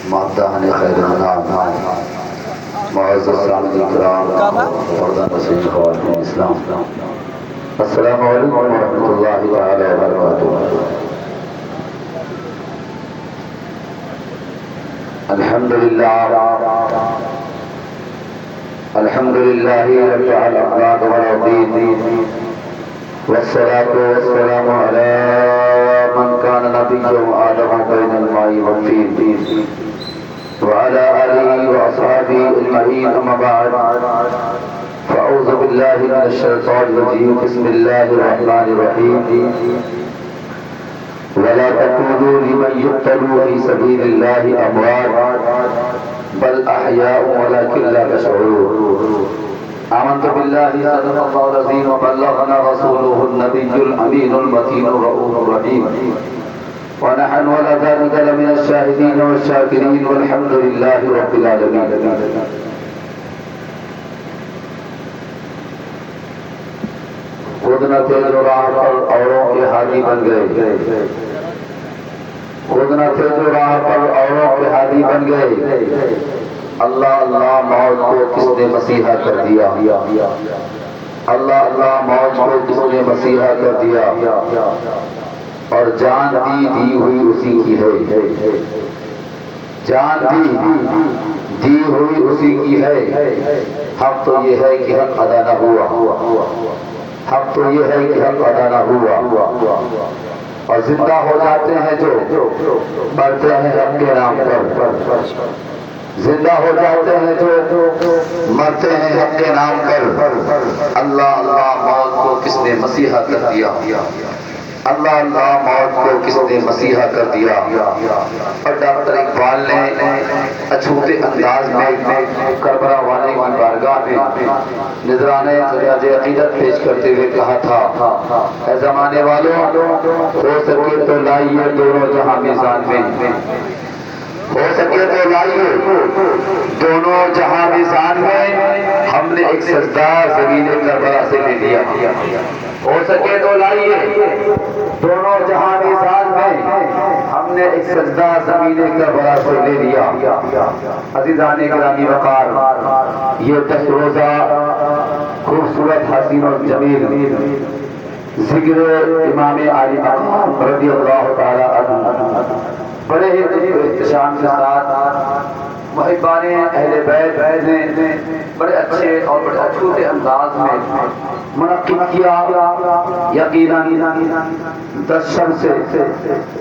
مادان خیر الانام معزز سامعین کرام مردان نشین خواتین اسلام، السلام علیکم ورحمۃ اللہ تعالی وبرکاتہ۔ الحمد للہ رب العالمین والعظیم، والصلاة والسلام علی من کان نبیا آدم بین الماء والطین وعلى آلہ واصحابہ اجمعین، اما بعد فاعوذ باللہ من الشیطان الرجیم، بسم اللہ الرحمن الرحیم۔ ولا تقولوا لمن يقتل في سبيل الله أموات بل أحياء ولكن لا تشعرون۔ آمنت بالله صدق الله العظيم وبلغنا رسوله النبي الأمين المتين الرؤوف الرحيم، ونحن على ذلك لمن الشاهدين والشاكرين والحمد لله رب العالمين۔ خود نہ تھے جو راہ پر اوروں کے ہادی بن گئے، خود نہ تھے جو راہ پر اوروں کے ہادی بن گئے، اللہ اللہ موت کو کس نے مسیحا کر دیا، اللہ اللہ موت کو کس نے مسیحا کر دیا، اور جان دی ہوئی اسی کی ہے، جان دی ہوئی اسی کی ہے۔ حق تو یہ ہے کہ حق ادا نہ ہوا، حق تو یہ ہے کہ حق ادا نہ ہوا، اور زندہ ہو جاتے ہیں جو مرتے ہیں حق کے نام پر، زندہ ہو جاتے ہیں جو مرتے ہیں حق کے نام پر۔ اللہ اللہ موت کو کس نے مسیحا کر دیا، اللہ اللہ موت کو کس نے مسیحا کر دیا۔ اور ڈاکٹر اقبال نے اچھوتے انداز میں کربلا والے کی بارگاہ میں نذرانے خراج عقیدت پیش کرتے ہوئے کہا تھا، اے زمانے والوں، ہو سکے تو لائیے دونوں جہاں میزان میں، ہو سکے تو لائیے دونوں جہاں میزان میں، ہم نے ایک سجدہ زمین کربلا سے لے لیا۔ ہو سکے تو لائیے دونوں جہاں میزان میں، ہم نے ایک سجدہ زمین کربلا سے لے لیا۔ عزیزان گرامی وقار، یہ 10 روزہ خوبصورت حسین و جمیل ذکر امام علی مقام رضی اللہ تعالی عنہ بڑے ہی احتشام کے ساتھ محبان اہل بیت نے بڑے اچھے اور بڑے اچھوتے انداز میں منعقد کیا۔ یقیناً 10 شب سے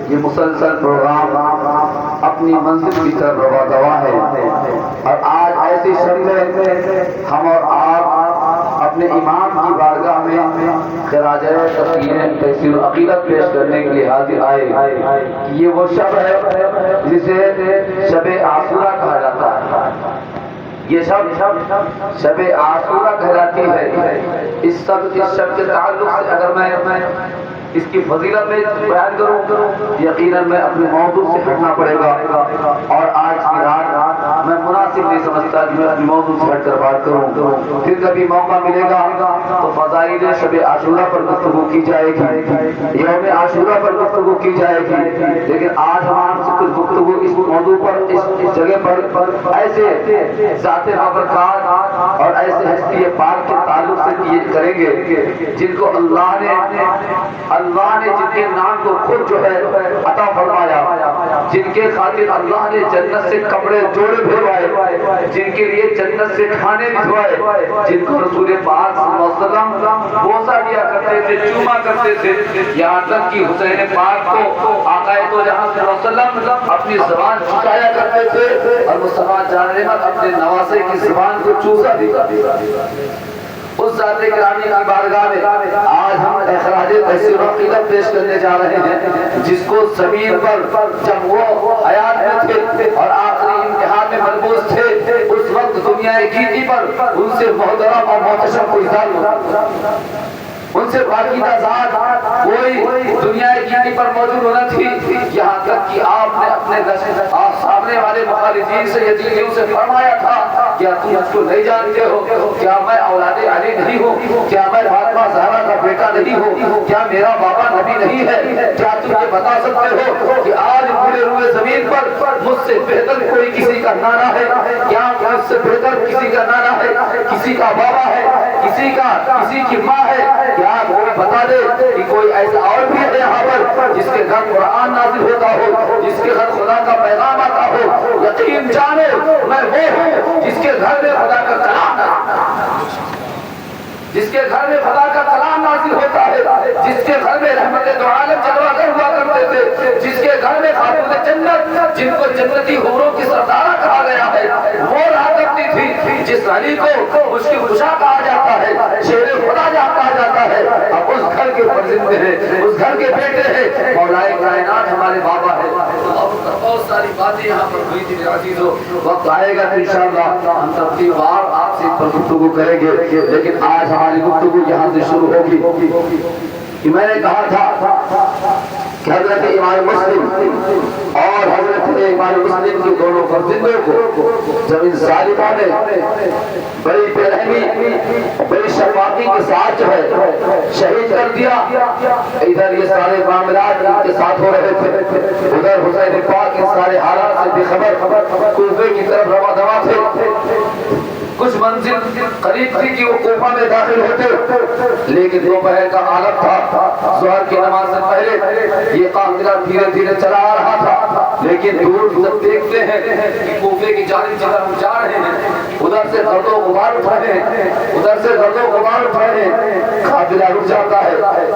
یہ مسلسل پروگرام اپنی منزل کی طرف روا دوا ہے، اور آج ایسی شب میں ہم اور آپ اپنے امام کی بارگاہ میں خراج تحسین عقیدت پیش کرنے کے لیے حاضر آئے۔ یہ وہ شب ہے جسے شب عاشورہ کہا جاتا ہے، یہ شب عاشورہ کہلاتی ہے۔ اس شب کے تعلق سے اگر میں اس کی فضیلت میں بیان کروں، یقیناً میں اپنے موضوع سے ہٹنا پڑے گا، اور آج کی رات میں مناسب نہیں سمجھتا کہ میں اپنے موضوع سے ہٹ کر بات کروں۔ پھر کبھی موقع ملے گا تو فضائل شب عاشورہ پر گفتگو کی جائے گی، یوم عاشورہ پر گفتگو کی جائے گی، لیکن آج ہم گفتگو اس موضوع پر، اس جگہ پر ایسے ذات بابرکات اور ایسے ہستی پاک کے تعلق سے کریں گے جن کو اللہ نے جن کے نام کو خود جو ہے عطا فرمایا، جن کے خاطر اللہ نے جنت سے کپڑے جوڑے بھیجوائے، جن کے لیے جنت سے کھانے بھیجوائے، جن کو رسول پاک صلی اللہ علیہ وسلم بوسہ دیا کرتے تھے، چوما کرتے تھے، یہاں تک کہ حسین پاک کو آقا دو جہاں صلی اللہ علیہ وسلم اپنی زبان چھکایا کرتے تھے، اور مصطفیٰ جان رحمت اپنے نواسے کی زبان کو چوسا دیتا۔ اس ذات گرامی کی بارگاہ میں آج ہم اخراج تحسین عقیدت پیش کرنے جا رہے ہیں، جس کو زمین پر جب وہ حیات میں تھے اور آخری امتحان میں ملبوس تھے، اس وقت دنیا گیتی پر ان سے محترم اور محتشم کوئی ذات، ان سے پاکیزہ ذات کوئی دنیا کی پر موجود نہ تھی، یہاں تک کہ آپ نے اپنے سامنے والے مخالفین سے یزیدیوں سے فرمایا تھا کیا تم اس کو نہیں جانتے ہو؟ کیا میں اولاد علی نہیں ہوں؟ کیا میں فاطمہ زہرا کا بیٹا نہیں ہوں؟ کیا میرا بابا نبی نہیں ہے؟ کیا تم یہ بتا سکتے ہو کہ آج پورے روئے زمین پر مجھ سے بہتر کوئی کسی کا نانا ہے؟ کیا مجھ سے بہتر کسی کا نانا ہے، کسی کا بابا ہے، کسی کی ماں ہے؟ کیا کوئی بتا دے کہ کوئی ایسا اور بھی ہے یہاں پر جس کے گھر قرآن نازل ہوتا ہو، جس کے گھر خدا کا پیغام آتا ہو؟ یقین جانے میں وہ ہوں جس کے گھر میں خدا کا کلام جس کے گھر میں خدا کا کلام نازل ہوتا ہے، جس کے گھر میں رحمت دو عالم جلوہ گر ہوا کرتے تھے، جس کے گھر میں خاتون جنت جن کو جنتی حوروں کی سردارہ کہا گیا ہے وہ رہا کرتی تھی، جس علی کو اس کی خوشا کہا جاتا ہے، شیر خدا کہا جاتا ہے، اب اس گھر کے فرزند ہیں، اس گھر کے بیٹے ہیں، مولا کائنات ہمارے بابا ہے۔ بہت ساری باتیں یہاں پر ہوئی تھی میرے عزیزو، وقت آئے گا انشاءاللہ ہم ترتیب وار آپ سے پر گفتگو کریں گے، لیکن آج ہماری گفتگو یہاں سے شروع ہوگی کہ میں نے کہا تھا کہ حضرت امام مسلم اور حضرت امام مسلم کے دونوں فرزندوں کو جب ان ظالموں نے بڑی بے-رحمی بڑی شفاقی کے ساتھ جو ہے شہید کر دیا، ادھر یہ سارے معاملات ان کے ساتھ ہو رہے تھے، ادھر حسین پاک ان سارے حالات سے بے خبر کوفے کی طرف رواں دواں تھے، کچھ منزل قریب تھی کہ وہ کوفہ میں داخل ہوتے، لیکن دوپہر کا عالم تھا، ظہر کی نماز سے پہلے یہ قافلہ دھیرے دھیرے چلا آ رہا تھا، لیکن دور جب دیکھتے ہیں کہ کوفے کی جانب جگہ ہم جا رہے ہیں، ادھر سے گرد و غبار اٹھ رہے ہیں، ادھر سے گرد و غبار اٹھ رہے ہیں، قافلہ رک جاتا ہے،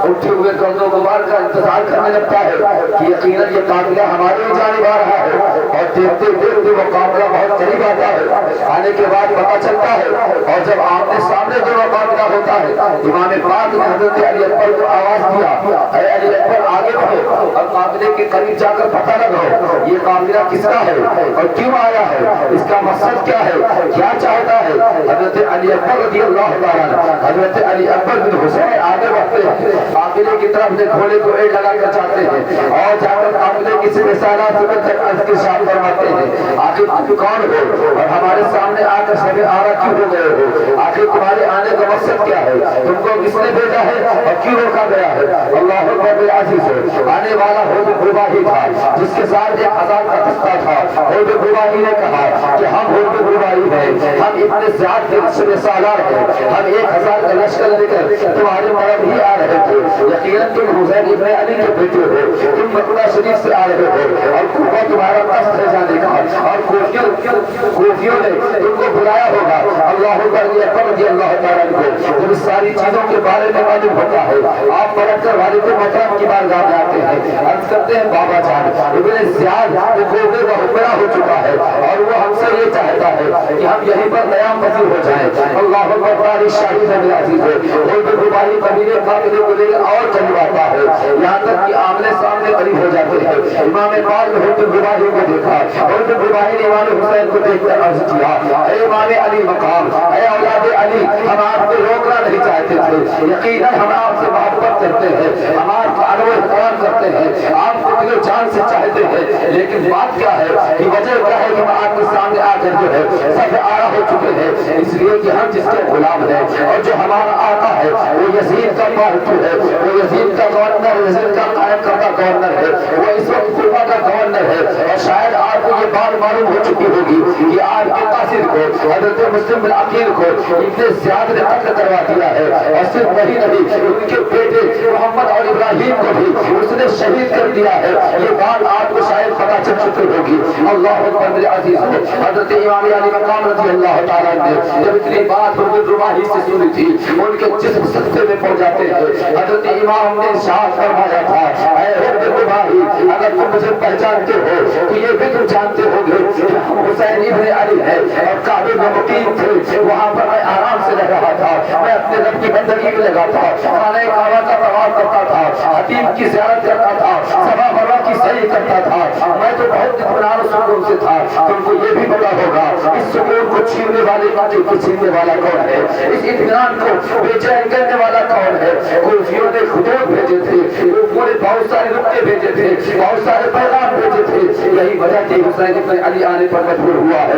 اٹھے ہوئے گرد و غبار کا انتظار کرنے لگتا ہے کہ یقیناً یہ قافلہ ہماری ہی جانب آ رہا ہے، اور دیکھتے دیکھتے وہ قافلہ بہت قریب آتا ہے، آنے کے بعد پتہ چلتا ہے، اور جب آمنے سامنے جو مقابلہ ہوتا ہے، امام پاک نے حضرت علی اکبر کو آواز دیا، اے علی اکبر آگے بڑھو اور قافلے کے قریب جا کر پتہ لگاؤ یہ قافلہ کس کا ہے اور کیوں آیا ہے، اس کا مقصد کیا ہے، کیا چاہتا ہے۔ حضرت علی اکبر رضی اللہ تعالیٰ حضرت علی اکبر بن حسین آگے بڑھتے ہیں، قافلے کی طرف سے گھوڑے کو ایڑ لگا کر جاتے ہیں اور جا کر قافلے کی رسالات سے تک عرض کے شام فرماتے ہیں، آخر تم کون ہو اور ہمارے سامنے آ کر شب آرا کیوں ہو گئے ہو، آخر تمہارے آنے کا مقصد کیا ہے، تم کو کس نے بھیجا ہے اور کیوں روکا گیا ہے۔ اللہ اکبر عزیز ہے، آنے والا حوض گواہی تھا جس کے ساتھ 1000 کا دستہ تھا، حوض گواہی نے کہا کہ ہم حوض گواہی ہیں، ہم اتنے زیادہ سالار ہیں، ہم 1000 کا لشکر لے کر تمہارے طرف ہی آ رہے تھے، یقیناً تم حسین ابن علی کے بیٹے ہو، تم مکہ شریف سے آ رہے ہو اور کوفہ تمہارا قصد ہے جانے کا، اور کوفیوں نے تم کو بلایا ہوگا۔ اللہ اکبر رضی اللہ تعالیٰ عنہ جب اس ساری چیزوں کے بارے میں معلوم ہوتا ہے، آپ پلٹ کر والد محترم کی بارگاہ میں آتے ہیں، عرض کرتے ہیں بابا جان ابن زیاد کوفے کا حکمراں ہو چکا ہے اور وہ ہم سے یہ چاہتا ہے کہ ہم یہیں پر قیام پذیر ہو جائیں۔ اللہ اکبر تاریخ شاہد ہے میرے عزیز ہے، حوض گواہی قبیلے قافلے کو لے کر اور قریب آتا ہے، یہاں تک کہ آمنے سامنے قریب ہو جاتے ہیں۔ امام پاک نے حوض گواہی کو دیکھا، حوض گواہی نے امام حسین کو دیکھ کر عرض کیا، اے امام علی مقام، اے اولاد علی، ہم آپ کو روکنا نہیں چاہتے تھے، یقیناً ہم آپ سے محبت کرتے ہیں، ہم آپ کا ادب و احترام کرتے ہیں، آپ کو دل و جان سے چاہتے ہیں، لیکن بات کیا ہے کہ وجہ کیا ہے کہ ہم آپ کے سامنے آ کر جو ہے سب آرا ہو چکے ہیں، اس لیے کہ ہم جس کے غلام ہیں اور جو ہمارا آقا ہے وہ یزید کا پالتو ہے، وہ یزید کا گورنر، یزید کا قائم کردہ گورنر ہے، وہ اس وقت کوفہ کا گورنر ہے، اور شاید آپ کو یہ بات معلوم ہو چکی ہوگی کہ آپ کے قاصد کو حضرت مسلم بن عقیل کو ابن زیاد نے قتل کروا دیا ہے، اور صرف وہی نہیں ان کے بیٹے محمد اور ابراہیم کو بھی اس نے شہید کر دیا ہے، یہ بات آپ کو شاید پتہ چل چکی ہوگی۔ اللہ اکبر میرے عزیز ہے، حضرت امام علی مقام رضی اللہ تعالیٰ نے جب اتنی بات حضور رواحی سے سنی تھی ان کے جسم سکتے میں پہنچ جاتے ہیں، حضرت امام نے ارشاد فرمایا تھا، اے حضرت رواحی اگر تم مجھے پہچانتے ہو تو یہ بھی تم جانتے ہو گے کہ ہم حسین ابن علی ہے اور کعبے میں مقیم تھے، وہاں پر میں آرام سے رہ رہا تھا، میں اپنے رب کی بندگی میں لگا تھا، خانہ کعبہ کا طواف کرتا تھا، حتیم کی زیارت کرتا تھا، صفا مروا کی سعی کرتا تھا، میں تو بہت اطمینان و سکون سے تھا. تم کو یہ بھی پتا ہوگا اس سکون کو چھیننے والا کون ہے, اس اطمینان کو بے چین کرنے والا کون ہے. کوفیوں نے خطوط بھیجے تھے, کوفیوں نے بہت سارے نقطے بھیجے تھے, بہت سارے پیغام بھیجے تھے. یہی وجہ تھی حسین ابن علی آنے پر مجبور ہوا ہے.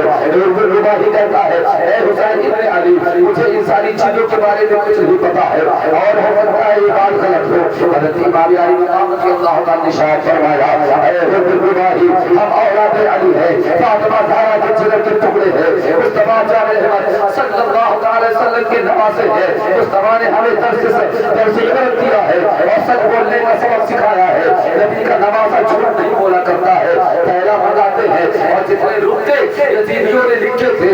رباعی کہتا ہے اے حسین ابن علی, مجھے ان ساری چیزوں کے بارے میں کچھ نہیں پتا ہے اور ہو سکتا ہے یہ بات غلط ہو. حضرت امام علی مقام رضی اللہ تعالیٰ نے شاید فرمایا اے رباعی, ہم اولاد علی ہے, فاطمہ زہرا کے جگر کے ٹکڑے ہیں, مصطفیٰ جان احمد صلی اللہ علیہ وسلم کے نواسے ہیں. مصطفیٰ نے ہمیں درس عبرت دیا ہے اور سچ بولنے کا سبق سکھایا ہے. نبی کا نواسا جھوٹ نہیں بولا کرتا ہے, پہلا منگاتے ہیں. اور جتنے رکتے یزیدیوں نے لکھے تھے,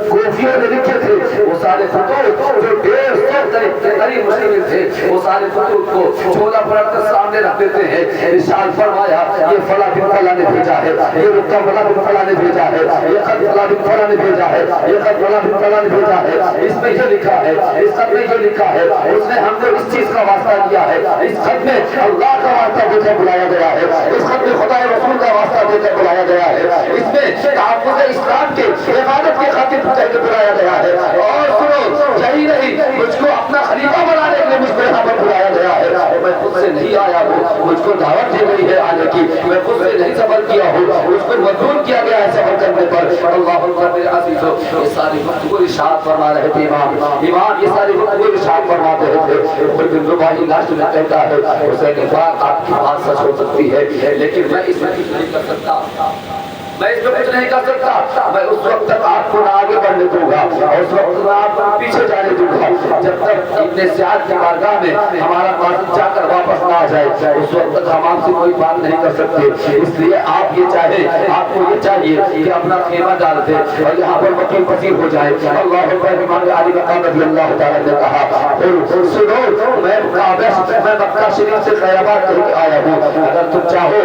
کوفیوں نے لکھے تھے, وہ سارے خطوط جو 150 کے قریب مسلم تھے, وہ سارے خطوط کو چھولا پلٹ کر سامنے رکھ دیتے ہیں. ارشاد فرمایا یہ فلاں بن فلاں نے بھیجا ہے, یہ رکا فلاں بن فلاں نے بھیجا ہے, یہ خط فلاں بن فلاں نے بھیجا ہے, یہ خط فلاں بن فلاں نے بھیجا ہے. اس میں یہ لکھا ہے, اس خط میں یہ لکھا ہے, اس نے ہم کو اس چیز کا واسطہ دیا ہے, اس خط میں اللہ کا واسطہ دے کر بلایا گیا ہے, اس خط میں خدا رسول کا واسطہ دے کر بلایا گیا ہے, اس میں تحفظ اسلام کے عبادت کی خاطر کہہ کے بلایا گیا ہے. اور سنو, یہی نہیں, مجھ کو اپنا خلیفہ بنانے کے لیے مجھ کو یہاں پر بلایا گیا ہے. میں خود سے نہیں آیا ہوں, مجھ کو دعوت دی گئی ہے آنے کی, میں خود سے نہیں سفر کیا ہوں, مجھ کو مجبور کیا گیا ہے سفر کرنے پر. اللہ اکبر میرے عزیزو, یہ ساری گفتگو ارشاد فرما رہے تھے امام یہ ساری گفتگو ارشاد فرماتے رہے تھے. بن رباعی لاسٹ میں کہتا ہے حسین پاک آپ کی بات سچ ہو سکتی ہے لیکن میں اس میں کچھ نہیں کر سکتا, میں اس میں کچھ نہیں کر سکتا. میں اس وقت تک آپ کو نہ آگے بڑھنے دوں گا اور اس وقت میں آپ کو پیچھے جانے دوں گا جب تک ابن سعد کی بارگاہ میں ہمارا قاصد جا کر واپس نہ آ جائے. اس وقت تک ہم آپ سے کوئی بات نہیں کر سکتے. اس لیے آپ یہ چاہیں, آپ کو یہ چاہیے کہ اپنا خیمہ ڈال دیں اور یہاں پر وکیل پذیر ہو جائے. اللہ اکبر. امام علی مقام رضی اللہ تعالیٰ نے کہا سنو, میں مکہ شریف سے خیر آباد کر کے آیا ہوں, اگر تم چاہو,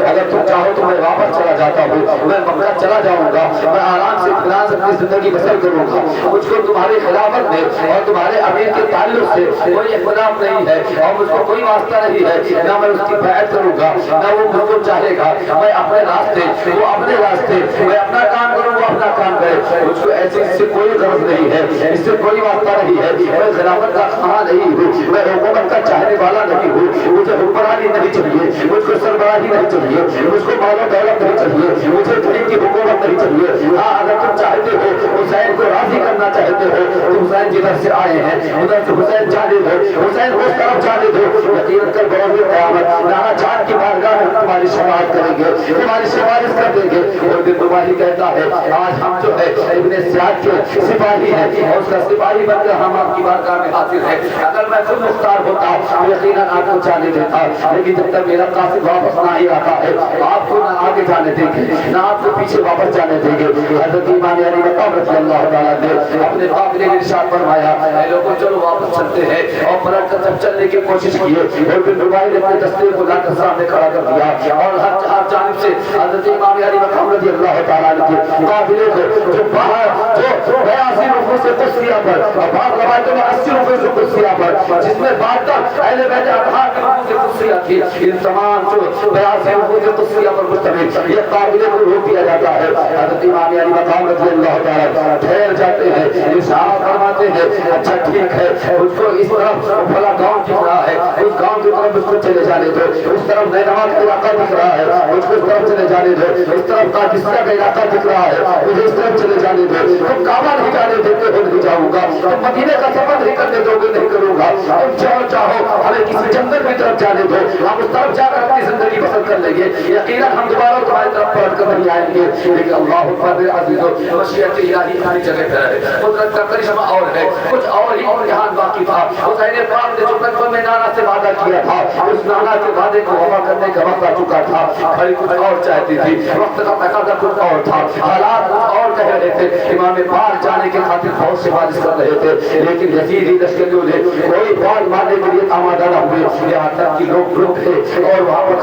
اگر تم چاہو تو میں واپس چلا جاتا ہوں, میں مکہ چلا جاؤں گا, میں آرام سے اطمینان سے اپنی زندگی بسر کروں گا. مجھ کو تمہاری خلافت میں اور تمہارے امیر کے تعلق سے کوئی اختلاف نہیں ہے اور مجھ کو کوئی واسطہ نہیں ہے, نہ میں اس کی بیعت کروں گا نہ وہ مجھ کو چاہے گا. میں اپنے راستے, وہ اپنے راستے, میں اپنا کام کروں, وہ اپنا کام کرے. مجھ کو ایسے اس سے کوئی غرض نہیں ہے, اس سے کوئی واسطہ نہیں ہے. میں خلافت کا خواہاں نہیں ہوں, میں حکومت کا چاہنے والا نہیں ہوں. مجھے حکمرانی نہیں چاہیے, مجھ کو سربراہی نہیں چاہیے, مجھ کو مال و دولت نہیں چاہیے, مجھے دین کی حکومت نہیں چاہیے. ہاں اگر تم چاہتے ہو حسین کو راضی کرنا چاہتے ہو تو حسین جدھر سے آئے ہیں ادھر سے حسین جانے دو, حسین اس طرف جانے دو. یقین کر بروز قیامت نانا جان کی بارگاہ میں تمہاری شفاعت کریں گے, تمہاری سفارش کر دیں گے. اور بن رباعی کہتا ہے آج ہم جو ہے ابن سعد کے سپاہی ہیں اور اس کا سپاہی بن کر ہم آپ کی بارگاہ میں حاضر ہیں. اگر میں خود مختار ہوتا تو یقیناً آپ کو جانے دیتا, لیکن جب تک میرا قاصد واپس نہ ہی آتا ہے آپ کو نہ آگے جانے دیں گے نہ آپ کو پیچھے واپس جانے دیں گے. حضرت امام علی مقام رضی اللہ تعالیٰ نے اپنے قافلے میں ارشاد فرمایا اے لوگوں چلو واپس چلتے ہیں, اور پلٹ کر جب چلنے کی کوشش کی اور بن رباعی نے اپنے دستے کو لا کر سامنے کھڑا کر دیا اور ہر جانب سے حضرت امام علی مقام رضی اللہ تعالیٰ کے قافلے کو جو باہر جو 82 رکوع سے قدسیہ پر اور بعض روایتوں میں 80 رکوع سے قدسیہ پر جس میں 72 اہل بیت اطہار کے رکوع سے قدسیہ تھی, ان تمام جو 82 رکوع سے قدسیہ پر مشتمل یہ قافلے کو روک دیا جاتا ہے. حضرت امام علی مقام رضی اللہ تعالیٰ ٹھہر جاتے ہیں, ارشاد فرماتے ہیں اچھا ٹھیک ہے, مجھ کو اس طرف بھلا گاؤں دکھ رہا ہے, اس گاؤں کی طرف مجھ کو چلے جانے دو, اس طرف نینوا کا علاقہ دکھ رہا ہے, مجھ کو اس طرف چلے جانے دو, اس طرف قادسیہ کا علاقہ دکھ رہا ہے, مجھے اس طرف چلے جانے دو. تم کعبہ نہیں جانے دیتے ہو نہیں جاؤں گا, تم مدینے کا سفر نہیں کرنے دو گے نہیں کروں گا, تم جاؤ چاہو ہمیں کسی جنگل کی طرف جانے دو, ہم اس طرف جا کر اپنی زندگی بسر کر لیں گے. یقیناً ہم دوبارہ تمہاری طرف پلٹ کر نہیں آئیں گے. لیکن اللہ اکبر عزیزو, مشیت الہی ہر جگہ پہ ہے, قدرت کا کرشمہ اور ہے, کچھ اور ہی امتحان باقی تھا. حسین پاک نے جو بچپن میں نانا سے وعدہ کیا تھا, اس نانا کے وعدے کو وفا کرنے کا وقت آ چکا تھا. بھائی کچھ اور چاہتی تھی, وقت کا تقاضا کچھ اور تھا, حالات کچھ اور کہہ رہے تھے. امام پاک جانے کے خاطر بہت سفارش کر رہے تھے, لیکن یزیدی لشکریوں نے کوئی بال مارنے کے لیے آمادہ نہ ہوئے, یہاں تک کہ لوگ رک گئے اور وہاں پر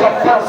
56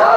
4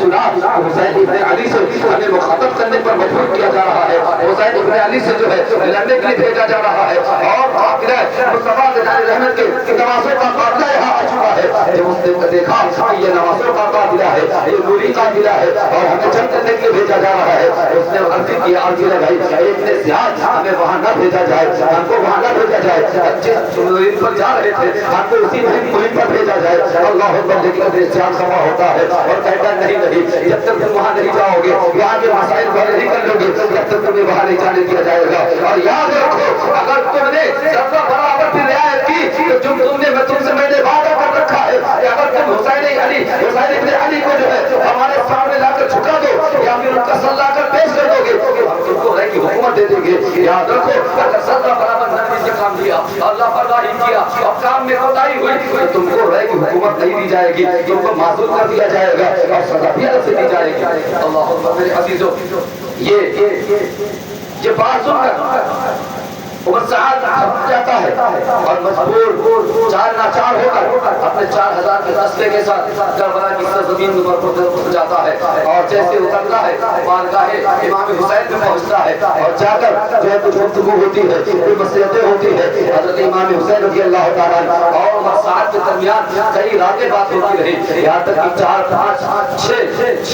سنا حسین ابن علی سے ہمیں مخاطب کرنے پر مجبور کیا جا رہا ہے، حسین ابن علی سے جو ہے لڑنے کے لیے بھیجا جا رہا ہے، اور قافلہ مصطفیٰ زینال رحمت کے نوازوں کا قافلہ یہاں آ چکا ہے۔ جب اس نے دیکھا کہ یہ نوازوں کا قافلہ ہے، یہ نوری قافلہ ہے اور ہمیں جنگ کرنے کے لیے بھیجا جا رہا ہے، اس نے عرضی لگائی ابن زیاد ہمیں وہاں نہ بھیجا جائے، ہم کو وہاں نہ بھیجا جائے، جس مہم پر جا رہے تھے ہم کو اسی مہم پر بھیجا جائے۔ اللہ اکبر، لیکن ابن زیاد سما ہوتا ہے اور کہتا نہیں جب تک تم وہاں نہیں جاؤ گے، وہاں کے مسائل حل نہیں کر لو گے، جب تک تمہیں وہاں نہیں جانے دیا جائے گا۔ اور یاد رکھو اگر تم نے ذرہ برابر بھی رعایت کی تو جو تم نے میں نے وعدہ کر رکھا ہے کہ اگر تم حسین ابن علی کو جو ہے ہمارے سامنے لا کر جھکا دو یا پھر ان کا سر لا کر پیش کر دو گے تو ہم تم کو رہ کی حکومت دے دیں گے۔ یاد رکھو اگر ذرہ برابر نرمی سے کام لیا، اللہ پرواہی کیا اور کام میں کوتاہی ہوئی تو تم کو رہ کی حکومت نہیں دی جائے گی، تم کو معذور کر دیا جائے گا اور سزا بھی الگ سے دی جائے گی۔ اللہ اکبر میرے عزیزو، یہ بات سن کر عمر سعد تھک جاتا ہے اور مجبور چار ناچار ہو کر اپنے 4000 کے دستے کے ساتھ کربلا کی سرزمین پر اتر جاتا ہے، اور جیسے اترتا ہے بارگاہ امام حسین میں پہنچتا ہے اور جا کر جو ہے کچھ گفتگو ہوتی ہے، کوئی نصیحتیں ہوتی ہے حضرت امام حسین رضی اللہ تعالیٰ اور عمر سعد کے درمیان کئی راتیں بات ہوتی رہی، یہاں تک کہ 4 5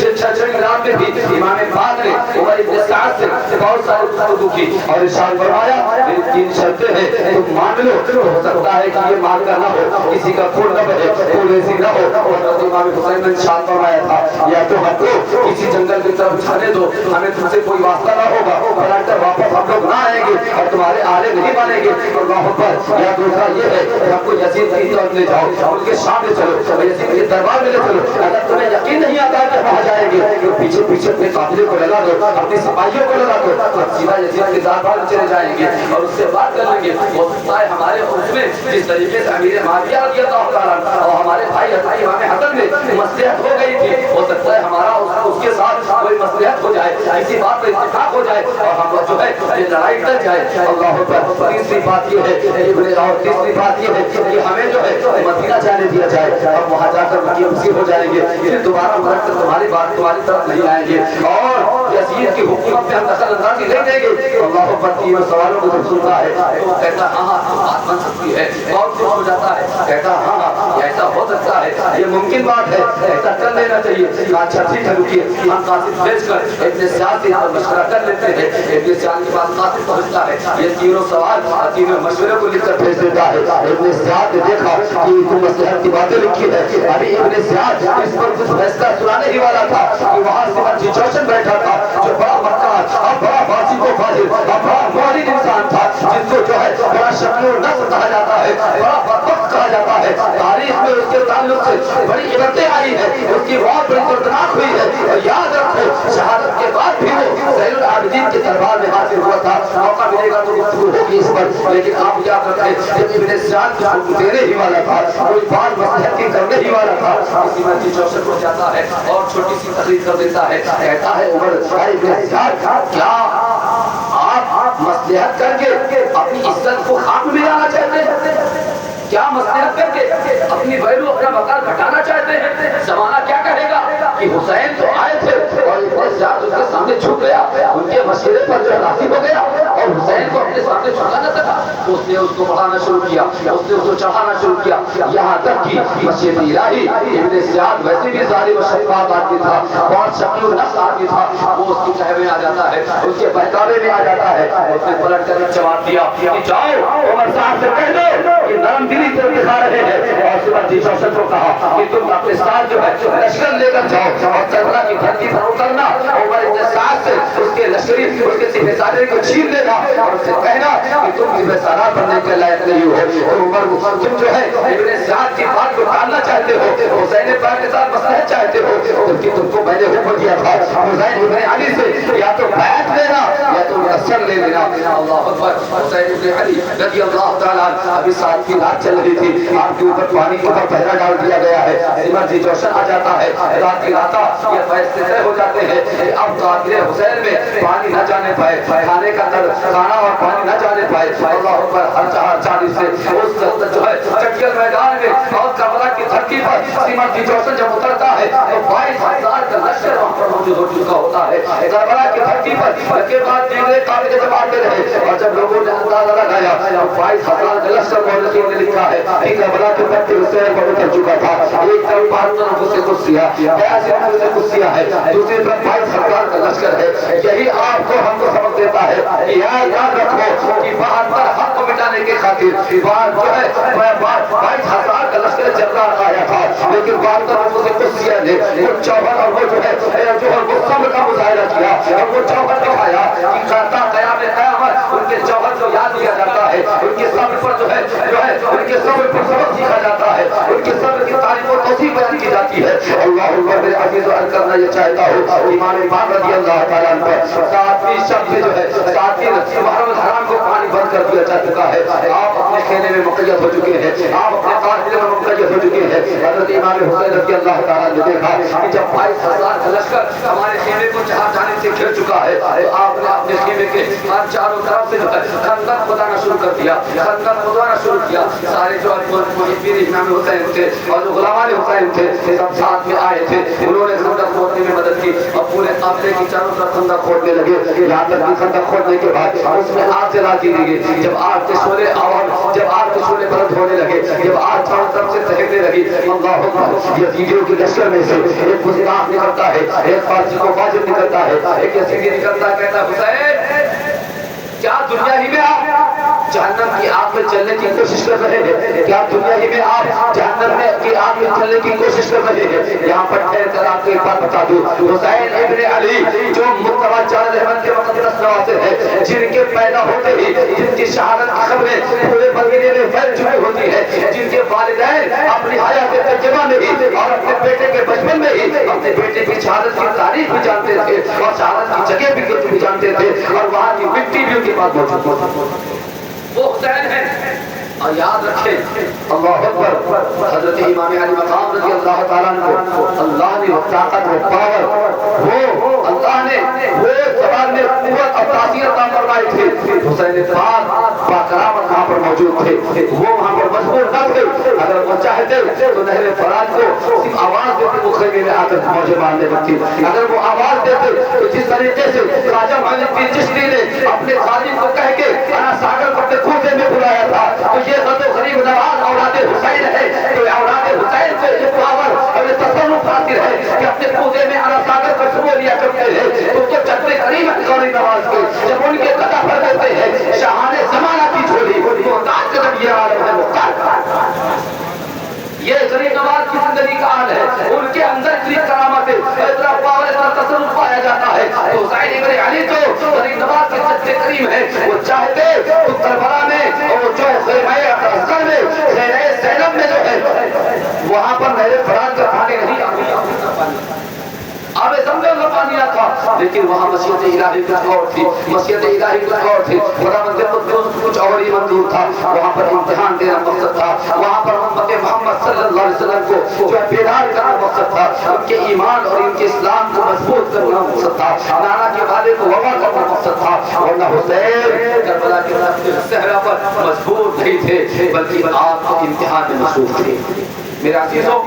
6 رات میں بھی امام پاک نے عمر ابن سعد سے بہت ساری گفتگو کی اور ارشاد فرمایا 3 شرطیں ہیں تم مان لو، تو ہو سکتا ہے کہ یہ مان کر نہ ہو، کسی کا خون نہ بہے، خون ایسی نہ ہو۔ حضرت امام حسین نے ارشاد فرمایا تھا یا تو ہم کو کسی جنگل کی طرف جانے دو، ہمیں تم سے کوئی واسطہ نہ ہوگا، پلٹ کر واپس ہم لوگ نہ آئیں گے اور تمہارے آلے نہیں بنیں گے، اللہ اکبر۔ یا دوسرا یہ ہے کہ ہم کو یزید کی طرف لے جاؤ، ان کے سامنے چلو، یزید کے دربار میں لے چلو، اگر تمہیں یقین نہیں آتا ہے کہ وہاں جائیں گے تو پیچھے پیچھے اپنے قافلے کو لگا دو، اپنے سپاہیوں کو لگا دو اور سیدھا یزید کے دربار میں چلے جائیں گے اور اس سے بات کر لیں گے۔ ہو سکتا ہے ہمارے حکم میں جس طریقے سے امیر معاویہ رضی اللہ تعالیٰ اور ہمارے بھائی امام حسن میں مصلحت ہو گئی تھی، ہو سکتا ہے ہمارا اس کے ساتھ کوئی مصلحت ہو جائے، اسی بات پر اتفاق ہو جائے اور ہم جو ہے یہ لڑائی ٹل جائے۔ اللہ اکبر۔ تیسری بات یہ ہے کہ ہمیں جو ہے مدینہ جانے دیا جائے، ہم وہاں جا کر خوشی ہو جائیں گے، پھر دوبارہ مرد کر تمہاری طرف نہیں آئیں گے اور یزید کی حکومت میں ہم دخل اندازی نہیں دیں گے۔ اللہ اکبر۔ تینوں سوالوں کو جب سنتا ہے تو وہ کہتا ہاں بات بن سکتی ہے، بہت خوش ہو جاتا ہے، کہتا ہاں ایسا ہو سکتا ہے، یہ ممکن بات ہے، ایسا کر لینا چاہیے۔ اچھا ٹھیک ہے، رکیے ہم قاصد بھیج کر ابن زیاد سے مشورہ کر لیتے ہیں۔ ابن زیاد کے پاس قاصد پہنچتا ہے، یہ تینوں سوال تینوں مشورے کو لکھ کر بھیج دیتا ہے۔ ابن زیاد نے دیکھا کہ تو مصلحت کی باتیں لکھی ہے، ابھی ابن زیاد اس پر کچھ فیصلہ سنانے ہی والا تھا کہ وہاں سمر جی جوشن بیٹھا تھا جو بڑا مکار اور بڑا باسی کو فاضل اور بڑا موالد انسان تھا، جس کو جو ہے بڑا شکل و نصب کہا جاتا ہے، بڑا بدبخت کہا جاتا ہے، تاریخ میں اس کے تعلق سے بڑی عبرتیں آئی ہیں، اس کی موت بڑی دردناک ہوئی ہے اور یاد رکھو شہادت کے بعد بھی وہ زین العابدین کے دربار میں حاضر ہوا تھا۔ موقع ملے گا تو گفتگو ہوگی اس پر، لیکن آپ یاد رکھیں جب ابن زیاد کو حکم دینے ہی والا تھا، کوئی بات مصلحت کی کرنے ہی والا تھا، اسی میں جی جوشن ہو جاتا ہے اور چھوٹی سی تقریر کر دیتا ہے، کہتا ہے عمر ابن زیاد کیا آپ مصلحت کر کے اپنی عزت کو خاک میں لانا چاہتے ہیں؟ کیا مصلحت کر کے اپنی ویلو اپنا مقام گھٹانا چاہتے ہیں؟ زمانہ کیا کہے گا کہ حسین تو آئے تھے اور ابن زیاد ان کے سامنے جھک گیا، ان کے مشورے پر جو راضی ہو گیا اور حسین کو اپنے سامنے جھکا نہ سکا، اس نے اس کو بڑھانا شروع کیا، اس نے اس کو چڑھانا شروع کیا، یہاں تک کہ مسجد الہی ابن زیاد ویسے بھی ظالم و شفاف آدمی تھا، بہت شکل و نفس آدمی تھا، وہ اس کی کہے میں آ جاتا ہے، اس کے بہکاوے میں آ جاتا ہے، اس نے پلٹ کر جواب دیا کہ جاؤ عمر صاحب سے کہہ دو کہ نرم دلی سے دکھا رہے ہیں، اور سمر جی جوشن کو کہا کہ تم اپنے ساتھ جو ہے لشکر لے کر جاؤ اور کربلا کی دھرتی پر اترنا، عمر ابن سعد سے اس کے لشکری اس کے سپہ سالار کو چھین لینا اور اس سے کہنا کہ تم سپہ سالار بننے کے لائق نہیں ہو، اور عمر تم جو ہے ابن سعد کی بات کو ٹالنا چاہتے ہو، حسین پاک کے ساتھ مصلحت چاہتے ہو، جبکہ تم کو میں نے حکم دیا تھا حسین ابن علی سے یا تو بیعت لینا یا تو اثر لے لینا۔ اللہ اکبر۔ حسین ابن علی رضی اللہ تعالیٰ ابھی ساتھ کی رات چل رہی تھی، آپ کے اوپر پانی کے اوپر پہرا ڈال دیا گیا ہے، سمر جی جوشن آ جاتا ہے، رات کی راتا یہ فیصلے طے ہو جاتے ہیں اب قاتل حسین میں پانی نہ جانے پائے، کھانے کا کھانا اور پانی نہ جانے پائے۔ اللہ اکبر۔ ہر چاہر سے اس جو ہے چٹیل میدان میں اور کربلا کی دھرتی پر سمر جی جوشن جب اترتا ہے تو 22,000 کا لشکر محفوظ ہو چکا ہوتا ہے. کربلا کی دھرتی پر کے بعد دیگر کعبے کے جب آتے رہے اور جب لوگوں نے اندازہ لگایا 22,000 کا لشکر مورخین نے لکھا ہے کہ کربلا کے دھرتی حسین پر اتر چکا تھا. ایک طرف 72 نفوس قدسیہ 82 نفوس قدسیہ ہے, دوسری طرف 22,000 کا لشکر ہے. یہی آپ کو ہم کو سبق دیتا ہے کہ یاد رکھو کہ 72 حق کو مٹانے کے خاطر جو ہے 22,000 کا لشکر جبران آیا تھا, لیکن 72 نفوس قدسیہ نے وہ چوہر اور وہ جو ہے صبر کا مظاہرہ کیا اور وہ چوہر دکھایا کہ کرتا قیام قیامت ان کے چوہر کو یاد کیا جاتا ہے, ان کے صبر پر جو ہے ان کے صبر پر سبق سیکھا جاتا ہے, ان کے صبر کی تعریف و توصیف بیان کی جاتی ہے. اللہ اکبر. میرے عزیز و عرض کرنا یہ چاہتا ہوں امام امام رضی اللہ تعالیٰ عنہ پر 7ویں شب میں جو ہے 7ویں محرم الحرام کو پانی بند کر دیا جا چکا ہے. آپ اپنے خیمے میں مقید ہو چکے ہیں, آپ اپنے قافلے میں مقید ہو چکے ہیں. حضرت امام حسین رضی اللہ تعالیٰ نے دیکھا کہ جب 22,000 کا لشکر ہمارے خیمے کو چار جانب سے گھیر چکا ہے تو آپ نے اپنے خیمے کے چاروں طرف سے خندق کھودانا شروع کر دیا, خندق کھودانا شروع کیا. سارے جو محبین امام حسین تھے اور جو غلامان حسین تھے سب ساتھ میں آئے تھے, انہوں نے خندق کھودنے میں مدد کی اور پورے قافلے کی چاروں طرف خندق کھودنے لگے. یہاں تک کہ خندق کھودنے کے بعد اس میں آگ جلا دی گئی. جب آگ کے شعلے بلند ہونے لگے, جب آگ چاروں طرف سے دہکنے لگی, اللہ اکبر, یزیدیوں کے لشکر میں سے ایک گستاخ نکلتا ہے, ایک فارسی کو واجب نکلتا ہے, ایک یزیدی نکلتا ہے, کہتا حسین کیا دنیا ہی میں آپ جہنم کی آگ میں چلنے کی کوشش کر رہے ہیں؟ کیا دنیا ہی میں آپ جہنم کی آگ میں چلنے کی کوشش کر رہے ہیں؟ یہاں پر ٹھہر کر آپ کو ایک بات بتا دوں, حسین ابن علی جو مصطفیٰ چار احمد کے مقدس نواسے ہیں, جن کے پیدا ہوتے ہی جن کی شہادت کی خبریں پورے مدینے میں پھیل چکی ہوتی ہے, جن کے والدین اپنی حیات طیبہ میں ہی اور اپنے بیٹے کے بچپن میں ہی اپنے بیٹے کی شہادت کی تاریخ بھی جانتے تھے اور شہادت کی جگہ بھی جانتے تھے اور وہاں کی مٹی بھی کے بعد موجود وہ حسین ہے. اور یاد رکھیں اللہ اکبر, حضرت امام علی مقام رضی اللہ تعالیٰ عنہ اللہ نے وہ طاقت و پاور, وہ اللہ نے وہ زبان میں قوت اور تاثیر عطا فرمائی تھی. حسین پاک باکرامت وہاں پر موجود تھے, وہ وہاں پر مجبور نہ تھے. اگر وہ چاہتے تو نہر فرات کو صرف آواز دیتے وہ خیمے میں آ کر موجے مارنے لگتی. اگر وہ آواز دیتے تو جس طریقے سے خواجہ معین الدین چشتی نے اپنے خادم کو کہہ کے انا ساگر کو اپنے کوفے میں بلایا تھا, تو یہ غد و غریب نواز اولاد حسین ہے, تو اولاد حسین سے یہ پاور اور یہ تصرف حاصل ہے کہ اپنے کوفے میں انا ساگر کو سبو لیا کرتے ہیں. تو جب کریم غریب نواز کے جب ان کے قدم بھر دیتے ہیں شاہان زمانہ کی جھولی محتاج کا جب یہ عالم ہے محتاج, یہ غریب نواز کی زندگی کا حال ہے. ان کے اندر اتنی کرامت ہے, اتنا پاور, اتنا تصرف پایا جاتا ہے. تو حسین ابن علی جو غریب نواز کے سچے کریم ہے, وہ چاہتے تو کربلا میں اور جو ہے خیمہ اصغر میں خیمہ زینب میں جو ہے وہاں پر نہر فرات کا پانی نہیں آب زمزم کا پانی نہ تھا, لیکن وہاں مشیت الہی کچھ اور تھی, مشیت الہی کچھ اور تھی. خداوند قدوس کچھ اور ہی منظور تھا. وہاں پر امتحان دینا مقصد تھا, وہاں پر امت محمد صلی اللہ علیہ وسلم کو جو ہے بیدار کرنا مقصد تھا, ان کے ایمان اور ان کے اسلام کو مضبوط کرنا مقصد تھا, نانا کے والے کو وفا کرنا مقصد تھا. ورنہ حسین کربلا کے صحرا پر مجبور نہیں تھے بلکہ آپ کو امتحان میں مصروف تھے. میرے عزیزوں,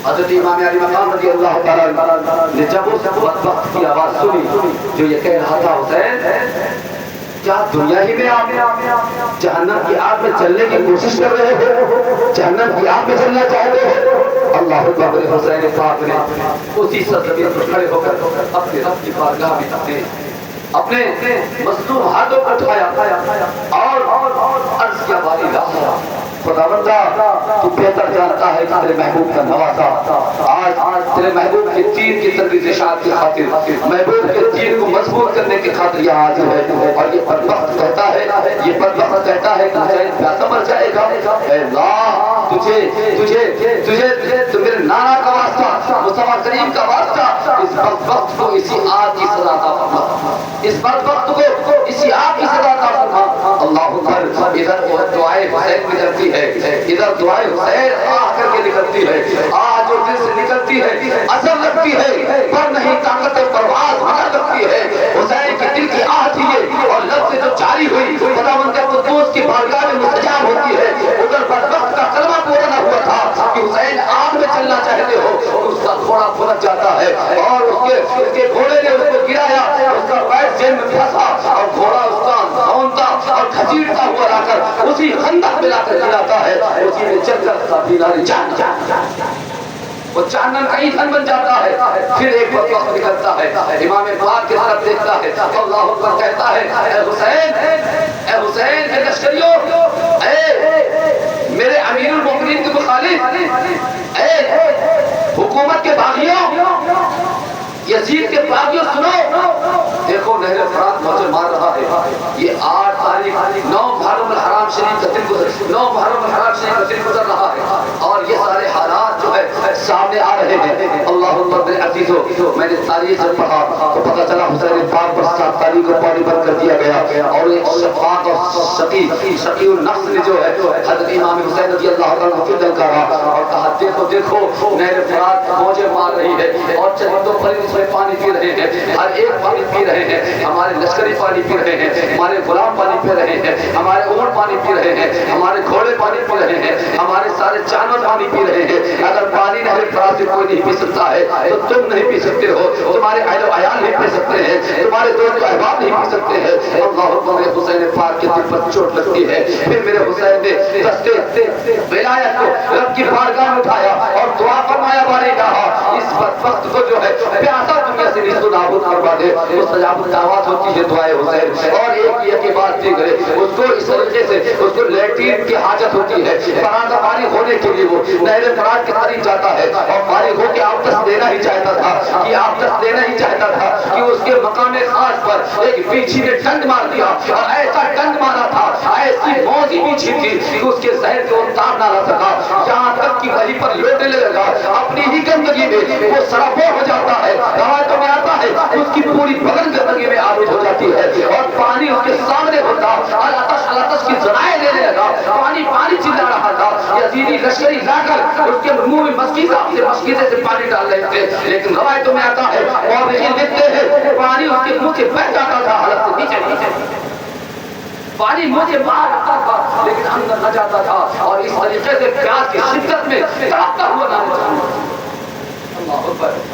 حضرت امام علی مقام رضی اللہ تعالیٰ نے جب اس بدبخت کی آواز سنی جو یہ کہہ رہا تھا حسین کیا دنیا ہی میں آپ جہنم کی آگ میں چلنے کی کوشش کر رہے ہو, جہنم کی آگ میں چلنا چاہتے ہو؟ اللہ اکبر. حسین پاک نے اسی سرزمین پر کھڑے ہو کر اپنے رب کی بارگاہ میں اپنے مظلوم ہاتھوں کو اٹھایا اور عرض کیا باری لاہا خداوندہ تو بہتر جانتا ہے کہ تیرے محبوب کا نوازا آج تیرے محبوب کے دین کی تقدیر اشاعت کی خاطر, محبوب کے دین کو مضبوط کرنے کی خاطر یہ حاضر ہے. اور یہ بدبخت کہتا ہے, یہ بدبخت کہتا ہے کہ حسین پیاسا مر جائے گا. اے اللہ تجھے تو میرے نانا کا واسطہ, مصطفیٰ کریم کا واسطہ اس بدبخت کو اسی آگ کی سزا عطا فرما, اس بدبخت کو اسی آگ کی سزا عطا فرما. اللہ اکبر. ادھر دعائے حسین میں جلتی ہے, ادھر دعائے حسین آہ کر کے نکلتی ہے, آہ جو دل سے نکلتی ہے اثر لگتی ہے پر نہیں طاقت پرواز مگر لگتی ہے. حسین کے دل کی آہ تھی یہ اور لفظ جو جاری ہوئی خداوند قدوس کی بارگاہ میں مستجاب ہوتی ہے. ادھر بدبخت کا کلمہ بولنا ہوا تھا کہ حسین آگ میں چلنا چاہتے ہو, اس کا گھوڑا پھنس جاتا ہے اور اس کے گھوڑے نے اس کو گرایا، اس کا پیر جیل میں پھنسا اور گھوڑا اس کا دھونتا اور گھسیٹتا ہوا لا کر اسی خندق میں لا کر گراتا ہے، اسی میں چل کر کافی ناری جان وہ چاندن کا ایندھن بن جاتا ہے۔ پھر ایک وقت نکلتا ہے، امام پاک کی طرف دیکھتا ہے، اللہ اکبر کہتا ہے، اے حسین اے لشکریوں، اے میرے امیر المومنین کے مخالف، اے حکومت کے باغیوں، یزید کے باغیوں سنو، دیکھو نہر فرات مجھے مار رہا ہے، یہ 8 تاریخ 9 محرم الحرام شریف کا دن گزر رہا ہے اور یہ سارے حالات جو ہے سامنے آ رہے ہیں۔ اللہ اکبر عزیزو، میں نے تاریخ سے پڑھا تو پتہ چلا حسین پاک پر 7 تاریخ کو پانی بند کر دیا گیا اور ایک شفاق اور شقی النفس نے جو ہے حضرت امام حسین رضی اللہ عنہ کو فتن کرا اور کہا دیکھو نہر فرات موجیں مار رہی ہے اور چرندوں پرندوں اس میں پانی پی رہے ہیں، ہر ایک پانی پی رہے ہیں، ہمارے لشکری پانی پی رہے ہیں، ہمارے غلام پانی پی رہے ہیں، ہمارے اونٹ پانی پی رہے ہیں، ہمارے گھوڑے پانی پی رہے ہیں، ہمارے سارے جانور پانی پی رہے ہیں، اگر پانی نہر فرات سے کوئی نہیں پی سکتا ہے تو تم نہیں پی سکتے ہو، تمہارے اہل و عیال نہیں پی سکتے ہیں، تمہارے دوست و احباب نہیں پی سکتے ہیں۔ اللہ اکبر، حسین پاک کے دل پر چوٹ لگتی ہے، پھر میرے حسین نے دستے ولایت کو رب کی بارگاہ میں اٹھایا اور دعا فرمایا، بارے کہا اس بدبخت کو جو ہے پیاسا دنیا سے نیست و نابود کروا دے۔ مستجاب الدعوات ہوتی ہے دعائے حسین، اور ایک یہ کہ بات دیکھ رہے اس کو اس طریقے سے اس کو لیٹرین کی حاجت ہوتی ہے، فرازہ فارغ ہونے کے لیے وہ نہر فرات کے قریب جاتا ہے اور فارغ ہو کے آپس لینا ہی چاہتا تھا کہ اس کے مقام خاص پر ایک بیچھی نے ڈنڈ مار دیا اور ایسا ڈنڈ مارا تھا، ایسی موزی بیچھی تھی کہ اس کے زہر کو اتار نہ سکا، یہاں تک کہ وہیں پر لوٹنے لگا، اپنی ہی گندگی میں وہ سرابور ہو جاتا ہے، روایتوں میں آتا ہے اس کی پوری بدن گندگی میں آلود ہو جاتی ہے اور پانی اس کے سامنے ہوتا، الاتش کی ذرائع دینے لگا، پانی چلا رہا تھا، یزیدی لشکری لا کر اس کے منہ میں مسکیزے سے پانی ڈال رہے تھے، لیکن روایتوں میں آتا ہے اور لکھتے ہیں پانی اس کے منہ سے بہہ جاتا تھا، حالت سے نیچے پانی مجھے باہر آتا تھا لیکن اندر نہ جاتا تھا، اور اس طریقے سے پیاس کی شدت میں تڑپتا ہوا نہ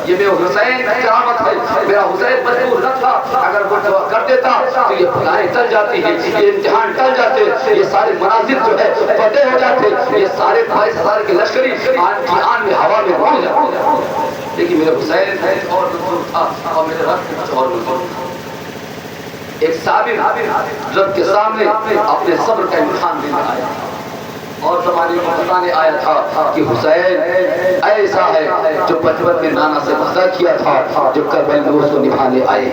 یہ میرا حسین کرامت ہے، میرا حسین مجبور نہ تھا، اگر وہ دعا کر دیتا تو یہ بلائیں ٹل جاتی ہیں، یہ امتحان ٹل جاتے، یہ سارے مناظر جو ہے فتح ہو جاتے، یہ سارے 22,000 کے لشکری آن میں ہوا میں اڑ جاتے، لیکن میرا حسین اور منظور تھا اور میرے رب کے کچھ اور منظور تھا۔ ایک صابر رب کے سامنے اپنے صبر کا امتحان دینے آیا اور زمانے کو بتانے آیا تھا کہ حسین ایسا ہے جو بچپن میں نانا سے وعدہ کیا تھا، جو کربلا میں اس کو نبھانے آئے۔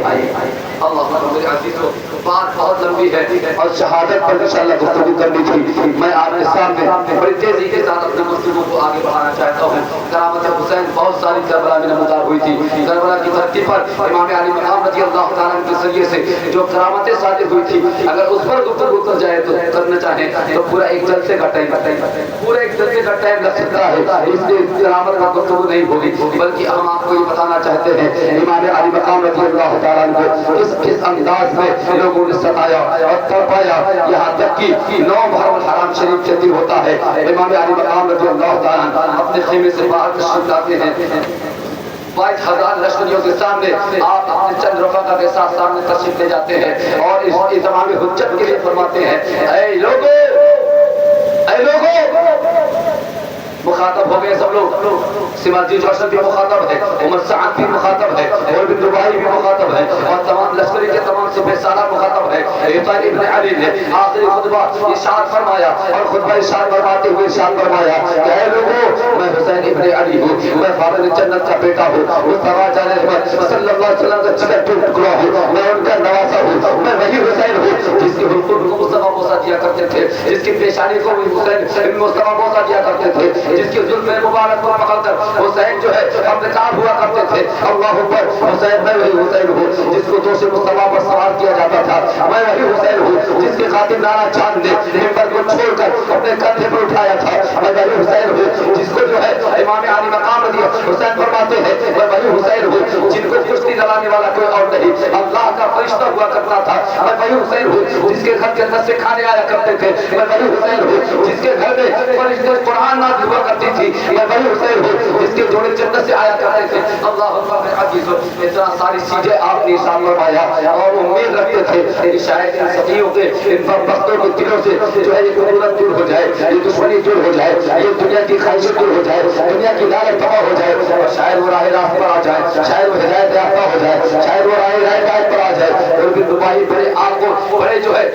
اللہ میرے عزیزو، بات بہت لمبی ہے اور شہادت پر انشاءاللہ گفتگو کرنی تھی، میں آپ کے سامنے بڑی تیزی کے ساتھ اپنی گفتگو کو آگے بڑھانا چاہتا ہوں۔ کرامت حسین بہت ساری کربلا میں نمودار ہوئی تھی، کربلا کی دھرتی پر امام علی مقام رضی اللہ تعالیٰ عنہ کے ذریعے سے جو کرامتیں صادر ہوئی تھی، اگر اس پر گفتگو کر جائے تو کرنا چاہیں تو پورا ایک جلسے کا ٹائم لگ سکتا ہے، اس لیے کرامت کا گفتگو نہیں ہوگی، بلکہ ہم آپ کو یہ بتانا چاہتے ہیں امام علی مقام رضی اللہ تعالیٰ عنہ کس انداز میں لوگوں نے ستایا اور تڑپایا، یہاں تک کہ 9 محرم الحرام شریف کے دن ہوتا ہے، امام علی مقام رضی اللہ تعالیٰ عنہ اپنے خیمے سے باہر تشریف لاتے ہیں، 22,000 لشکریوں کے سامنے آپ اپنے چند رفقا کے ساتھ سامنے تشریف لے جاتے ہیں اور اس تمام حجت کے لیے فرماتے ہیں، اے لوگوں مخاطب ہو گئے سب لوگ، سماجی جوشن بھی مخاطب ہے، عمر سعد بھی مخاطب ہے، اور بن دبائی بھی مخاطب ہے، اور تمام لشکری کے تمام سپہ سالار مخاطب ہے۔ حسین ابن علی نے آخری خطبہ ارشاد فرمایا اور خطبہ ارشاد فرماتے ہوئے ارشاد فرمایا کہ اے لوگوں، میں حسین ابن علی ہوں، میں فاضل جنت کا بیٹا ہوں، مصطفیٰ جان احمد صلی اللہ علیہ وسلم کا جگر ٹکڑا ہوں، میں ان کا نواسا ہوں، میں وہی حسین ہوں جس کے حقوق کو مصطفیٰ بوسہ دیا کرتے تھے، جس کی پیشانی کو حسین مصطفیٰ بوسہ دیا کرتے تھے، جس کی ظلم مبارک کو پکڑ کر حسین جو ہے ہم نکاب ہوا کرتے تھے۔ اللہ اکبر، حسین میں وہی حسین ہوں جس کو دوش مصطفیٰ پر سوار کیا جاتا تھا، میں وہی حسین ہوں جس کے خاطر نانا چاند نے منبر کو چھوڑ کر اپنے کندھے پر اٹھایا تھا، میں وہی حسین ہوں جس کو جو ہے امام علی مقام رضی حسین فرماتے ہیں، میں وہی حسین ہوں جن کو کشتی لڑانے والا کوئی اور نہیں، اللہ کا فرشتہ ہوا کرتا تھا، میں وہی حسین ہوں جس کے گھر جنت سے کھانے آیا کرتے تھے، میں وہی حسین ہوں جس کے گھر میں فرشتے قرآن نازل ہوا کرتی تھی، میں وہی حسین ہوں جس کے جوڑے جنت سے آیا کرتے تھے۔ اللہ اکبر عزیزو، اتنا ساری چیزیں آپ نے ارشاد فرمایا اور امید رکھتے تھے کہ شاید ان سخیوں کے ان بدبختوں کے دلوں سے جو ہے یہ قدرت دور ہو جائے، یہ دشمنی دور ہو جائے، یہ دنیا کی خواہشیں دور ہو جائے، دنیا کی لالچ تباہ ہو جائے اور شاید وہ راہ راست پر آ جائے، شاید وہ ہدایت یافتہ ہو جائے، شاید وہ راہ ہدایت پر آ جائے۔ اور پھر دبائی بڑے آپ کو بڑے جو ہے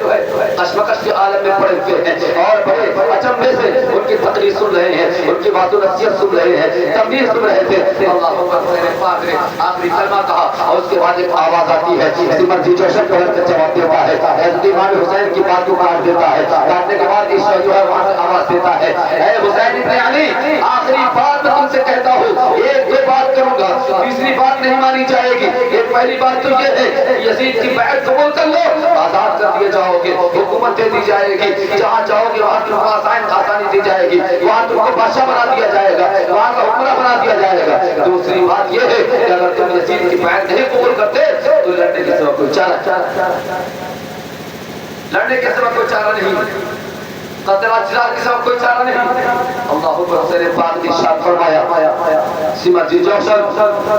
کشمکش کے عالم میں پڑے ہوئے ہیں اور بڑے اچنبے سے ان کی تقریر سن رہے ہیں، ان کی بات و نصیحت سن رہے ہیں، تنبیہ سن رہے تھے۔ اللہ اکبر، میرے پاک نے آخری کلمہ کہا اور اس کے بعد ایک آواز آتی ہے، سمر جی جوشن پڑھ کر جواب دیتا ہے، حضرت امام حسین کی بات کو کاٹ دیتا ہے، کاٹنے کے بعد عیسیٰ جو ہے وہاں سے آواز دیتا ہے، اے حسین ابن علی، آخری بات میں تم سے کہتا ہوں، ایک دو بات کروں گا، تیسری بات نہیں مانی جائے گی۔ ایک پہلی بات تو یہ ہے یزید کی بیعت قبول کر لو، آزاد کر دیے جاؤ گے، حکومت دے دی جائے گی، جہاں جاؤ گے وہاں تم کو آسانی دی جائے گی، وہاں تم کو بادشاہ بنا دیا جائے گا، وہاں کا حکمراں بنا دیا جائے گا۔ دوسری بات یہ ہے کہ اگر تم یزید کی بیعت نہیں قبول کرتے تو لڑنے کے سوا کوئی چارہ نہیں، قتل اجلال کے ساتھ کوئی چارہ نہیں۔ اللہ اکبر، حسین پاک نے ارشاد فرمایا، سمر جی جوشن،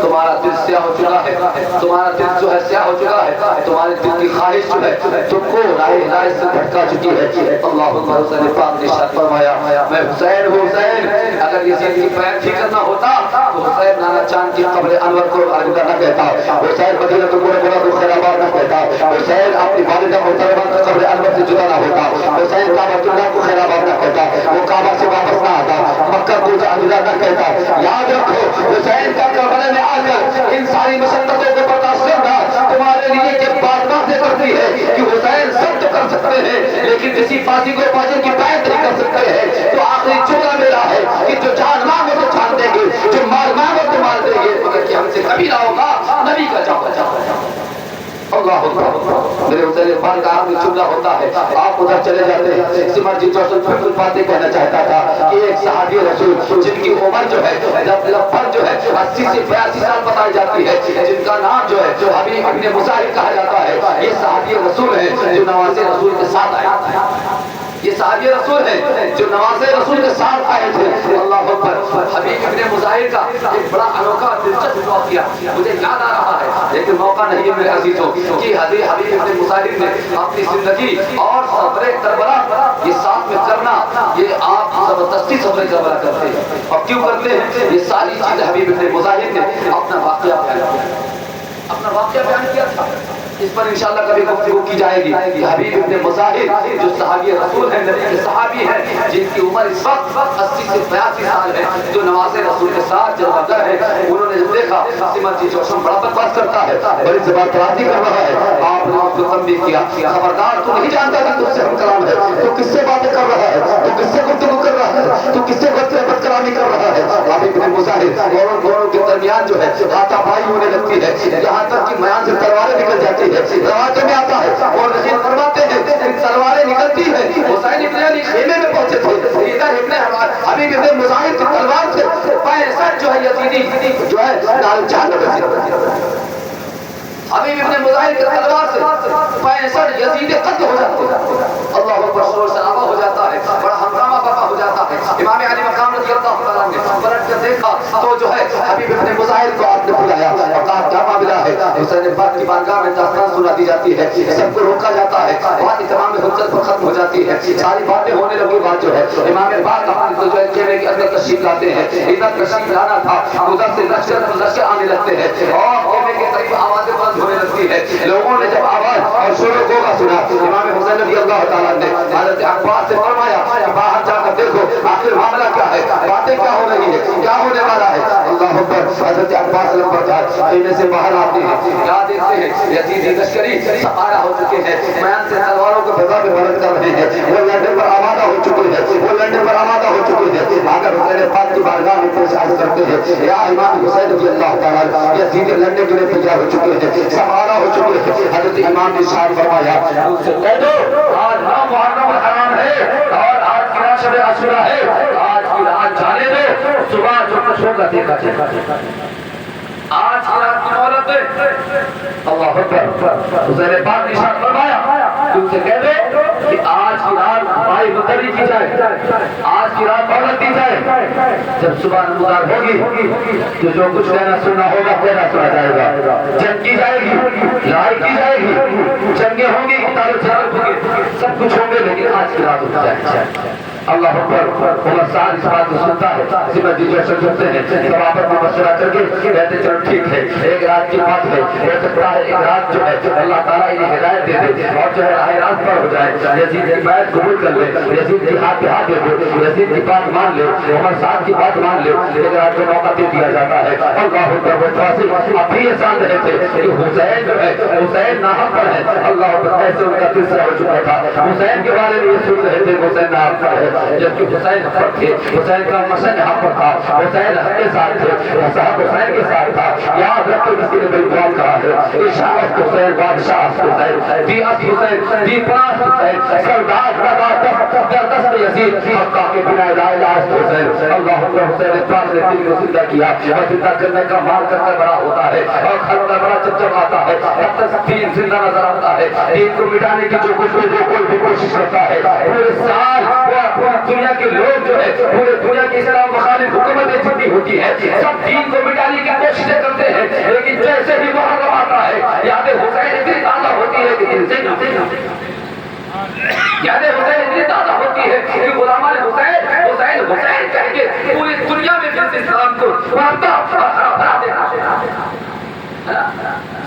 تمہارا دل سیاہ ہو چکا ہے، تمہارا دل جو ہے سیاہ ہو چکا ہے، تمہارے دل کی خواہش جو ہے تم کو راہ ہدایت سے بھٹکا چکی ہے۔ اللہ اکبر، حسین پاک نے ارشاد فرمایا، میں حسین ہوں حسین، اگر یزید کی بیعت ٹھیک کرنا ہوتا تو حسین نانا چاند کی قبر انور کو الوداع نہ کہتا، حسین مدینہ المنورہ کو خیر آباد نہ کہتا، حسین اپنی والدہ محترمہ کی قبر انور سے جدا نہ ہوتا، حسین کعبۃ اللہ کو خیر آباد نہ کہتا، وہ کعبہ سے واپس نہ آتا، مکہ کو الوداع نہ کہتا۔ یاد رکھو، حسین کا کربلا میں آ کر ان ساری مشقتوں کو برداشت کرنا تمہارے لیے یہ بات واضح کرتی ہے کہ حسین سب تو کر سکتے ہیں لیکن کسی فاسق کو فاجر کی بیعت نہیں کر سکتے ہیں۔ تو آخری جملہ میرا ہے کہ جو جان مانگو تو جان دیں گے، جو مال مانگو تو مال دیں گے، مگر کہ ہم سے کبھی نہ ہوگا نبی کا جان بچا۔ اللہ اکبر، میرے حسین پاک کا آخری جملہ ہوتا ہے، آپ ادھر چلے جاتے ہیں۔ سمر جی جوشن پھر کچھ باتیں کہنا چاہتا تھا کہ ایک صحابی رسول جن کی عمر جو ہے لگ بھگ جو ہے 80 سے 82 سال بتائی جاتی ہے، جن کا نام جو ہے حبیب ابن مظاہر کہا جاتا ہے، یہ صحابی رسول ہے جو نواز رسول کے ساتھ آئے، یہ صحابی رسول ہے جو نواز رسول کے ساتھ آئے تھے۔ اللہ اکبر، حبیب ابن مظاہر کا ایک بڑا انوکھا دلچسپ واقعہ مجھے یاد آ رہا ہے، لیکن موقع نہیں ہے میرے عزیزوں کہ حبیب ابن مظاہر نے اپنی زندگی اور صبر کربلا یہ ساتھ میں کرنا، یہ آپ زبردستی صبر کربلا کرتے ہیں۔ اور کیوں کرتے ہیں؟ یہ ساری چیزیں حبیب ابن مظاہر نے اپنا واقعہ بیان کیا تھا، اس پر انشاءاللہ کبھی گفتگو کی جائے گی کہ حبیب ابن مظاہر جو صحابی رسول ہیں، نبی کے صحابی ہیں، جن کی عمر اس وقت 80 سے 82 سال ہے، جو نواز رسول کے ساتھ جلوگر ہے، انہوں نے جب دیکھا سمر جی جوشن بڑا بکواس کرتا ہے، بڑی زبان درازی کر رہا ہے، آپ نے اس کو تنبیہ کیا، خبردار تو نہیں جانتا کہ تجھ سے ہم کلام ہے، تو کس سے باتیں کر رہا ہے، تو کس سے گفتگو کر رہا ہے، تو کس سے بد کلامی کر رہا ہے۔ حبیب ابن مظاہر اور دونوں کے درمیان جو ہے ہاتھا پائی ہونے لگتی ہے، یہاں تک کہ میان سے تلواریں نکل جاتی ہے۔ روایتوں میں آتا ہے اور رشید فرماتے ہیں تلواریں نکلتی ہیں، حسین ابن علی خیمے میں پہنچے تھے، ادھر حبیب ابن مظاہر کی تلوار سے 65 جو ہے یزیدی جو ہے نال جان حبیب ابن مظاہر کی تلوار سے 65 یزید قتل ہو جاتے ہیں۔ اللہ اکبر، شور شرابہ ہو جاتا ہے، بڑا ہنگامہ برپا ہو جاتا ہے۔ امام علی مقام رضی اللہ عنہ نے پلٹ کر دیکھا تو جو ہے حبیب ابن مظاہر کو آپ نے بلایا اور کہا کیا معاملہ ہے؟ حسین پاک کی بارگاہ میں داستان سنا دی جاتی ہے، سب کو روکا جاتا ہے، بات تمام حجت پر ختم ہو جاتی ہے، ساری باتیں ہونے لگی۔ بات جو ہے امام پاک اپنے جو ہے کیمرے کے اندر تشریف لاتے ہیں، ادھر تشریف لانا تھا، ادھر سے لشکر آنے لگتے ہیں اور کیمرے کے قریب آوازیں بند ہونے لگتی ہے۔ لوگوں نے جب آواز اور شور کو سنا، امام حسین رضی اللہ تعالیٰ نے حضرت عباس سے فرمایا کہ باہر جا کر دیکھو آخر معاملہ کیا ہے، باتیں کیا ہو رہی ہے، کیا ہونے والا ہے۔ اللہ اکبر، حضرت عباس خیمے سے باہر آتے ہیں، کیا دیکھتے ہیں یزیدی لشکری سپارہ ہو چکے ہیں، میان سے تلواروں کو فضا میں بلند کر رہے ہیں، وہ لڑنے پر آمادہ ہو چکے ہیں، وہ لڑنے پر آمادہ ہو چکے ہیں۔ آگر حسین پاک کی بارگاہ میں پیش عرض کرتے ہیں، یا امام حسین رضی اللہ تعالیٰ یزیدی لڑنے کے لیے تیار ہو چکے ہیں، سپارہ ہو چکے ہیں۔ حضرت امام نے ارشاد فرمایا ان سے کہہ دو آج نہ محرم حرام ہے اور آج کی رات شب عاشورا ہے، آج کی رات جانے دو، صبح جو کچھ ہوگا دیکھا جائے گا، آج کی رات کی مہلت کرتے اللہ اکبر حسین پاک نے ارشاد فرمایا تم سے کہہ دو کہ آج کی رات بھائی مقرری کی جائے آج کی رات دولت دی جائے جب صبح نمودار ہوگی تو جو کچھ کہنا سننا ہوگا کہنا سنا جائے گا جنگ کی جائے گی لڑائی کی جائے گی جنگیں ہوں گی سب کچھ ہوں گے لیکن آج کی رات اٹھ جائے اللہ اکبر عمر سعد اس بات کو سنتا ہے سمجھ جی جیسے سنتے ہیں سب آپس میں مشورہ کر کے کہتے چلو ٹھیک ہے ایک رات کی بات ہے ہو سکتا ہے ایک رات جو ہے اللہ تعالیٰ انہیں ہدایت دے دے اور جو ہے راہ راست پر ہو جائے یزید کی بیعت قبول کر لے یزید کی ہاتھ پہ ہاتھ دے دے یزید کی بات مان لے عمر سعد کی بات مان لے ایک رات کو موقع دے دیا جاتا ہے اللہ اکبر وہ فاصل اب بھی احسان رہے تھے کہ حسین جو ہے حسین ناحق پر ہے اللہ اکبر ایسے ان کا تذکرہ ہو چکا تھا حسین کے بارے میں یہ سن رہے تھے حسین ناحق پر ہے جبکہ حسین حق پر تھے حسین کا مسئلہ حق پر تھا حسین حق کے ساتھ تھے صاحب حسین کے ساتھ تھا یاد رکھو کسی نے بڑی بات کہا ہے اشارت حسین بادشاہ حسین دی اس حسین دی پناہ حسین سردار لگا در دست یزید حقا کے بنا لا الہ الا حسین اللہ اکبر حسین پاک نے دل کو زندہ کیا اور زندہ کرنے کا مال کر کے بڑا ہوتا ہے اور خلق کا بڑا چمچماتا ہے تب تک دین زندہ نظر آتا ہے دین کو مٹانے کی جو کوئی بھی کوشش کرتا ہے پورے سال دنیا کے لوگ جو ہے پورے دنیا کی اسلام مخالف حکومتیں جتنی ہوتی ہے سب دین کو مٹانے کی کوششیں کرتے ہیں لیکن جیسے ہی محرم آتا ہے یاد حسین اتنی تازہ ہوتی ہے کہ دل سے یاد حسین اتنی تازہ ہوتی ہے کہ غلامان حسین حسین حسین کہہ کے پوری دنیا میں پھر اسلام کو بھرا دینا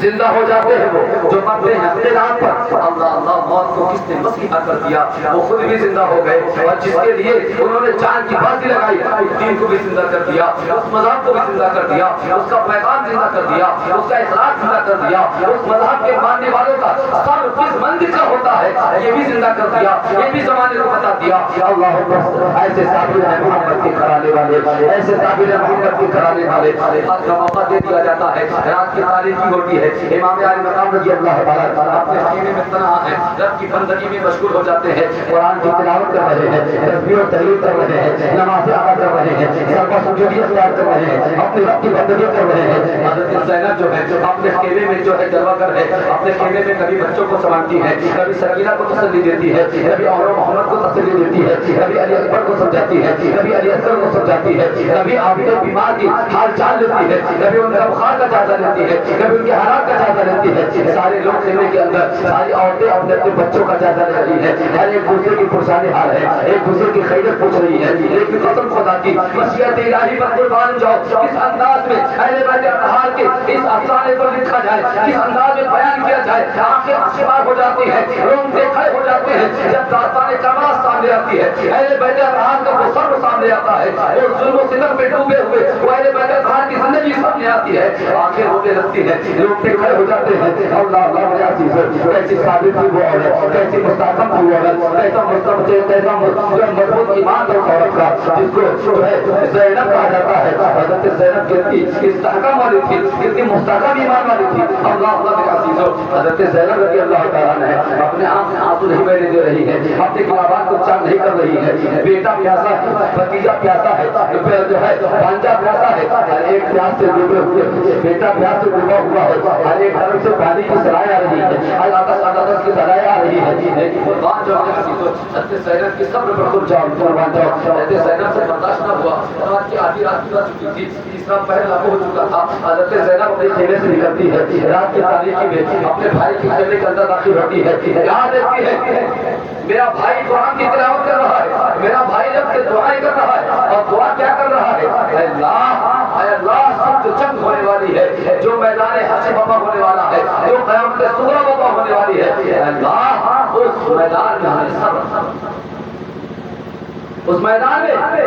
زندہ ہو جاتے ہیں وہ جو مرتے ہیں اپنے نام پر اللہ اللہ موت کو کس نے مسیحا کر دیا وہ خود بھی زندہ ہو گئے اور جس کے لیے انہوں نے جان کی بازی لگائی دین کو بھی زندہ کر دیا اس مذہب کو بھی زندہ کر دیا اس کا پیغام زندہ کر دیا اس کا اخلاق زندہ کر دیا اس مذہب کے ماننے والوں کا سب کس منزل کا ہوتا ہے یہ بھی زندہ کر دیا یہ بھی زمانے کو بتا دیا اللہ ایسے صابر ہیں محمد کے گھرانے والے ایسے صابر ہیں محمد کے گھرانے والے حق کا موقع دے دیا جاتا ہے رات کی تاریخی ہوتی ہے امام علی مقام رضی اللہ تعالیٰ اپنے خیمے میں تنہا ہے رب کی بندگی میں مشغول ہو جاتے ہیں قرآن کی تلاوت کر رہے ہیں تسبیح و تحلیل کر رہے ہیں نماز ادا کر رہے ہیں سربہ سجودی اختیار کر رہے ہیں اپنے رب کی بندگی کر رہے ہیں حضرت زینب جو ہے اپنے خیمے میں جو ہے جلوہ گر ہے اپنے خیمے میں کبھی بچوں کو سنبھالتی ہے کبھی سکینہ کو تسلی دیتی ہے کبھی عمر محمد کو تسلی دیتی ہے کبھی علی اکبر کو سمجھاتی ہے کبھی علی اصغر کو سمجھاتی ہے کبھی عابد بیمار کی حال چال لیتی ہے کبھی ان کا بخار کا جائزہ لیتی ہے کبھی ان کے حالات کا جائزہ لیتی ہے سارے لوگ خیمے کے اندر ساری عورتیں اپنے اپنے بچوں کا جائزہ لے رہی ہے ہر ایک دوسرے کی پرسانی حال ہے ایک دوسرے کی خیریت پوچھ رہی ہے لیکن قسم خدا کی مشیت الہی پر قربان جاؤ اس انداز میں اہل بیت اطہار کے اس افسانے کو لکھا جائے اس انداز میں بیان کیا جائے آنکھیں آشکار ہو جاتی ہے رونگٹے کھڑے ہو جاتے ہیں جب داستان کربلا سامنے آتی ہے اہل بیت اطہار کا وہ سر سامنے آتا ہے اور ظلم و ستم میں ڈوبے ہوئے وہ اہل بیت اطہار کی زندگی سامنے آتی ہے آنکھیں رونے لگتی ہیں رونگٹے کھڑے ہو جاتے ہیں اللہ اللہ میرا عزیز کیسی ثابت تھی وہ عورت کیسی مستحکم تھی وہ عورت کیسا مستحکم کیسا مضبوط ایمان تھا عورت کا جس کو جو ہے زینب کہا جاتا ہے حضرت زینب کتنی استحکام والی تھی کتنی مستحکم ایمان والی تھی اللہ اللہ میرا عزیز حضرت زینب رضی اللہ تعالیٰ نے اپنے آنکھ میں آنسو نہیں بہنے دے رہی ہے اپنے کلاوات کو چاک نہیں کر رہی ہے بیٹا پیاسا ہے بھتیجا پیاسا ہے جو ہے بھانجا پیاسا ہے ہر ایک پیاس سے ڈوبے ہوئے بیٹا پیاس سے ڈوبا ہوا ہے ہر ایک طرف سے پانی کی سرائے آ رہی ہے اللہ کی سرائے آ رہی ہے لیکن قربان جو ہے حضرت زینب کی صبر پر خود جاؤ قربان جاؤ حضرت زینب سے برداشت نہ ہوا رات کی آدھی رات گزر چکی تھی تیسرا پہر لاگو ہو چکا تھا حضرت زینب اپنے خیمے سے نکلتی ہے رات کی تاریکی میں اپنے بھائی کے خیمے کے اندر داخل ہوتی ہے یہاں دیکھتی ہے میرا بھائی قرآن کی تلاوت کر رہا ہے میرا بھائی جب سے دعائیں کر رہا ہے اور دعا کیا کر رہا ہے اے اللہ سب جو جنگ ہونے والی ہے جو میدان حشر بابا ہونے والا ہے جو قیامت صغریٰ بابا ہونے والی ہے اے اللہ اس میدان میں ہمیں صبر اس میدان میں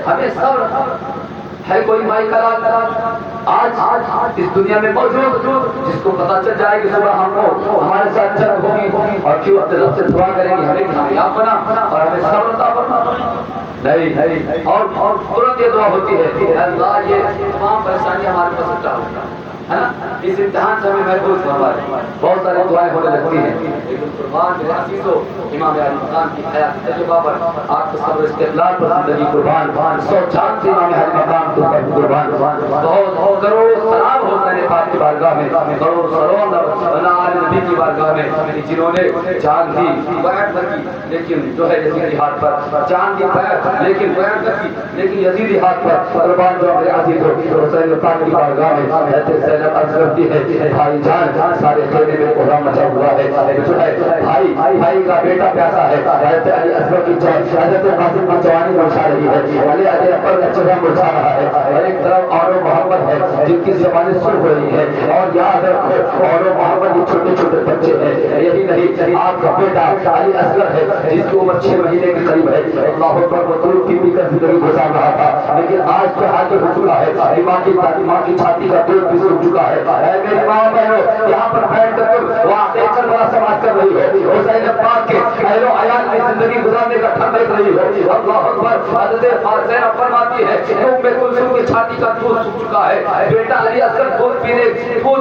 ہمیں صبر ہے کوئی مائی کلام آج اس دنیا میں موجود جس کو پتا چل جائے کہ صبح ہم کو ہمارے ساتھ جنگ ہوگی اور کیوں اپنے رب سے دعا کریں گے ہمیں کامیاب بنا اور ہمیں صبر عطا فرما نہیں اور ترنت یہ دعا ہوتی ہے اللہ یہ تمام پریشانیاں ہمارے پاس ہٹا ہے نا اس امتحان سے ہمیں محفوظ فرمائے بہت ساری دعائیں ہونے لگتی ہیں لیکن قربان میرے عزیزو امام علی مقام کی حیات تجربہ پر آپ کو صبر استقلال پر زندگی قربان سو جان سے امام علی مقام کو قربان بہت کرو سلام حسین پاک کے بارے بارگاہ میں کروڑوں نبی کی بارگاہ میں جنہوں نے جان دی بیعت نہ کی لیکن جو ہے یزیدی ہاتھ پر جان دی بیعت لیکن بیعت نہ کی لیکن یزیدی ہاتھ پر قربان جو میرے عزیز ہو حسین پاک کی بارگاہ میں حضرت زینب عرض کرتی ہے بھائی جان سارے خیمے میں کوہرام مچا ہوا ہے جو ہے بھائی کا بیٹا پیاسا ہے حضرت علی اصغر کی حضرت قاسم کی جوانی مرجھا رہی ہے علی اکبر کا چہرہ مرجھا رہا ہے اور ایک طرف اور محمد ہے جن کی زبانیں سرخ ہو رہی ہے اور یاد رکھو اور محمد یہ چھوٹے چھوٹے بچے ہیں یہی نہیں آپ کا بیٹا علی اصغر ہے جس کی عمر 6 مہینے کے قریب ہے اللہ اکبر وہ دور کی بھی کر زندگی گزار رہا تھا لیکن آج کے حال ہو چکا ہے ماں کی چھاتی کا دودھ بھی سوکھ چکا ہے اے میری ماں بہنوں یہاں پر بیٹھ کر تم واقعی کربلا سماعت کر رہی ہو حسین پاک کے اہل و عیال کی زندگی گزارنے کا ٹھن دیکھ رہی ہو اللہ اکبر حضرت زینب فرماتی ہے ام کلثوم کی چھاتی کا دودھ سوکھ چکا ہے بیٹا علی اصغر دودھ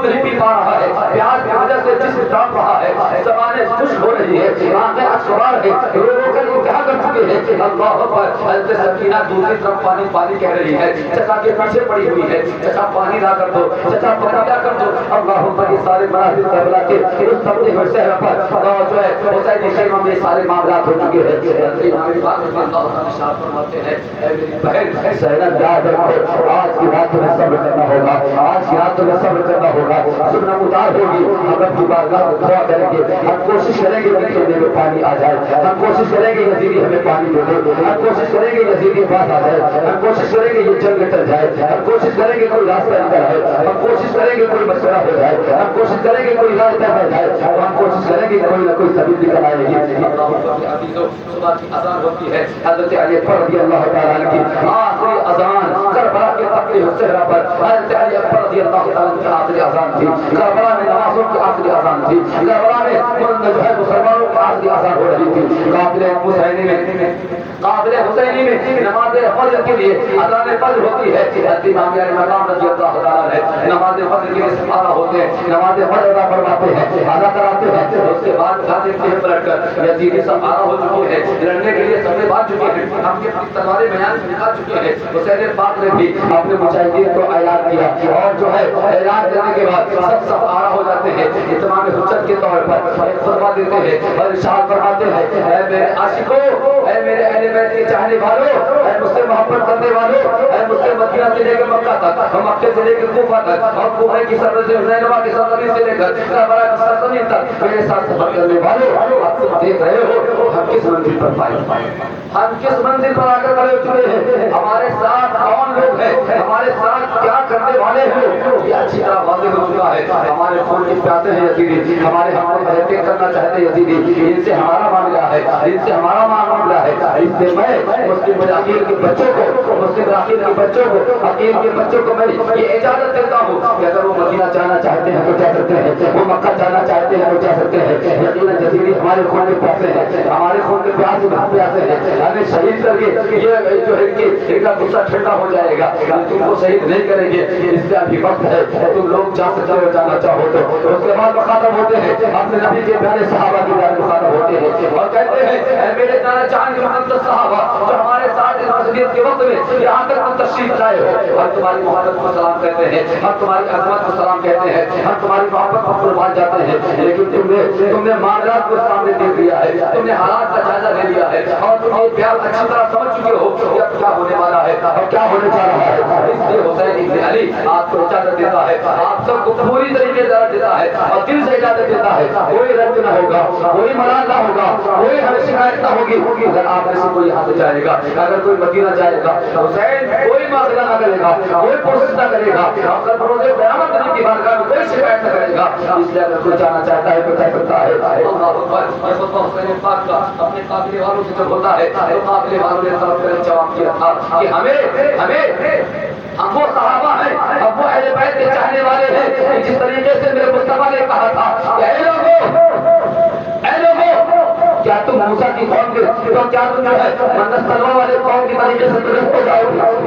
نہیں پی پا رہا ہے پیاس کی وجہ سے جسم ڈانپ رہا ہے زبانیں خشک ہو رہی ہے آنکھیں اشکبار ہے رو کر انتہا کر چکے ہیں اللہ اکبر حضرت سکینہ دوسری طرف پانی کہہ رہی ہے چچا کے پیچھے پڑی ہوئی ہے چچا پانی لا کر دو چچا پانی لا کر دو اللہ اکبر یہ سارے مناظر کربلا کے اس سبزے ہوئے شہر پر جو ہے حسین خیمہ میں سارے معاملات ہو چکے ہیں ہماری بات میں اللہ تعالی ارشاد فرماتے ہیں اے میری بہن زینب یاد رکھو آج کی رات میں صبر کرنا ہوگا آج کی رات میں صبر کرنا ہوگا سننا اتار ہوگی ہم رب کی بارگاہ میں دعا کریں گے ہم کوشش کریں گے کہ کھینے میں پانی آ جائے ہم کوشش کریں گے یزیدی ہمیں پانی دے دے ہم کوشش کریں گے یزیدی پاس آ جائے ہم کوشش کریں گے یہ جنگ ٹل جائے ہم کوشش کریں گے کوئی راستہ نکل آئے ہم کوشش کریں گے کوئی مشورہ ہو جائے ہم کوشش کریں گے کوئی راستہ ہو جائے ہم کوشش کریں گے کوئی نہ کوئی سبیل نکل آئے گی صبح کی اذان ہوتی ہے حضرت علی اکبر رضی اللہ تعالیٰ عنہ کی آخری اذان کربلا کے تقریب الصحرا پر حضرت علی اکبر رضی اللہ تعالیٰ عنہ کی آخری اذان تھی کربلا میں نمازوں کی آخری اذان تھی کربلا میں جو ہے مسلمانوں کی آخری اذان ہو رہی تھی قابل حسینی میں نماز فجر کے لیے اذان فجر ہوتی ہے حضرت امام علی مقام رضی اللہ تعالیٰ عنہ نماز فجر کے لیے سپارہ ہوتے ہیں نماز فجر ادا فرماتے ہیں ادا کراتے ہیں اس کے بعد جاتے ہیں پلٹ کر یزیدی سپارہ ہو چکے ہیں لڑنے کے لیے سب بات چکے ہیں ہم کے اپنی تلواریں بیان نکال چکے ہیں حسین پاک نے بھی اپنے مجاہدین کو اعلان کیا اور جو ہے اعلان کرنے کے بعد سب سپارہ ہو جاتے ہیں اتمام حجت کے طور پر ایک خطبہ دیتے ہیں اور ارشاد فرماتے ہیں اے میرے عاشقوں اے میرے اہل بیت کے چاہنے والوں اے مجھ سے محبت کرنے والوں اے مجھ سے مدینہ سے لے کر مکہ تک اور مکے سے لے کر کوفہ تک اور کوفہ کی سرزمین سے زینبا کی سرزمین سے لے کر کربلا کی سرزمین تک میرے ساتھ سفر کرنے والوں آپ تم دیکھ رہے ہو ہم کس منزل پر پائے ہم کس منزل پر آ کر کھڑے ہو چکے ہیں ہمارے ساتھ کون لوگ ہیں ہمارے ساتھ کیا کرنے والے ہیں یہ اچھی طرح واضح ہو چکا ہے ہمارے خون کے پیاسے ہیں یزیدی ہمارے بہتر کرنا چاہتے ہیں یزیدی ان سے ہمارا معاملہ ہے ان سے ہمارا معاملہ ہے اس سے میں مسلم عقیل کے بچوں کو مسلم عقیل کے بچوں کو عقیل کے بچوں کو میں یہ اجازت دیتا ہوں کہ اگر وہ مدینہ جانا چاہتے ہیں تو جا سکتے ہیں وہ مکہ جانا چاہتے ہیں تو جا سکتے ہیں یقیناً یزیدی ہمارے خون کے پیاسے ہیں ہمارے خون کے پیاسے ہیں ہمیں شہید کر کے یہ جو ہے کہ ان کا غصہ ٹھنڈا ہو جائے گا تم کو شہید نہیں کریں گے اس سے ابھی وقت ہے تم لوگ جا سکتے ہو جانا چاہو تو اس کے بعد مخاطب ہوتے ہیں اپنے نبی کے پیارے صحابہ کی جانب مخاطب ہوتے ہیں اور کہتے ہیں اے میرے جانا چاہنے کے مقدس صحابہ جو ہمارے ساتھ اس مسجد کے وقت میں یہاں تک تم تشریف لائے ہو اور تمہاری محبت کو سلام کہتے ہیں ہم تمہاری عظمت کو سلام کہتے ہیں ہم تمہاری محبت کو قربان جاتے ہیں لیکن تم نے معاملات کو سامنے دیکھ لیا ہے تم نے حالات کا جائزہ لے لیا ہے اور تم یہ پیار اچھی طرح سمجھ چکے ہو کہ اب کیا ہونے والا ہے اور کیا ہونے جا رہا ہے اس لیے حسین ابن علی آپ کو اجازت دیتا ہے آپ سب کو پوری طریقے سے اجازت دیتا ہے اور دل سے اجازت دیتا ہے کوئی رنج نہ ہوگا کوئی ملال نہ ہوگا کوئی ہمیں شکایت نہ ہوگی اگر آپ میں سے کوئی یہاں سے جائے گا اگر کوئی مدینہ جائے گا حسین کوئی معاملہ نہ کرے گا کوئی پرسش نہ کرے گا اگر بروز قیامت نبی کی بارگاہ میں کوئی شکایت نہ کرے گا اس لیے اگر کوئی جانا چاہتا ہے تو جا سکتا ہے اللہ اکبر یہ خطبہ حسین پاک کا اپنے قافلے والوں سے جب ہوتا ہے تو قافلے والوں نے طرف کر جواب دیا تھا کہ ہمیں ہم وہ صحابہ ہیں ہم وہ اہل بیت کے چاہنے والے ہیں جس طریقے سے میرے مصطفیٰ نے کہا تھا کہ اے لوگوں کیا تم موسیٰ کی قوم کے تو کیا تم جو ہے منت سلوہ والے قوم کی طریقے سے درست ہو جاؤ گے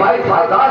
22,000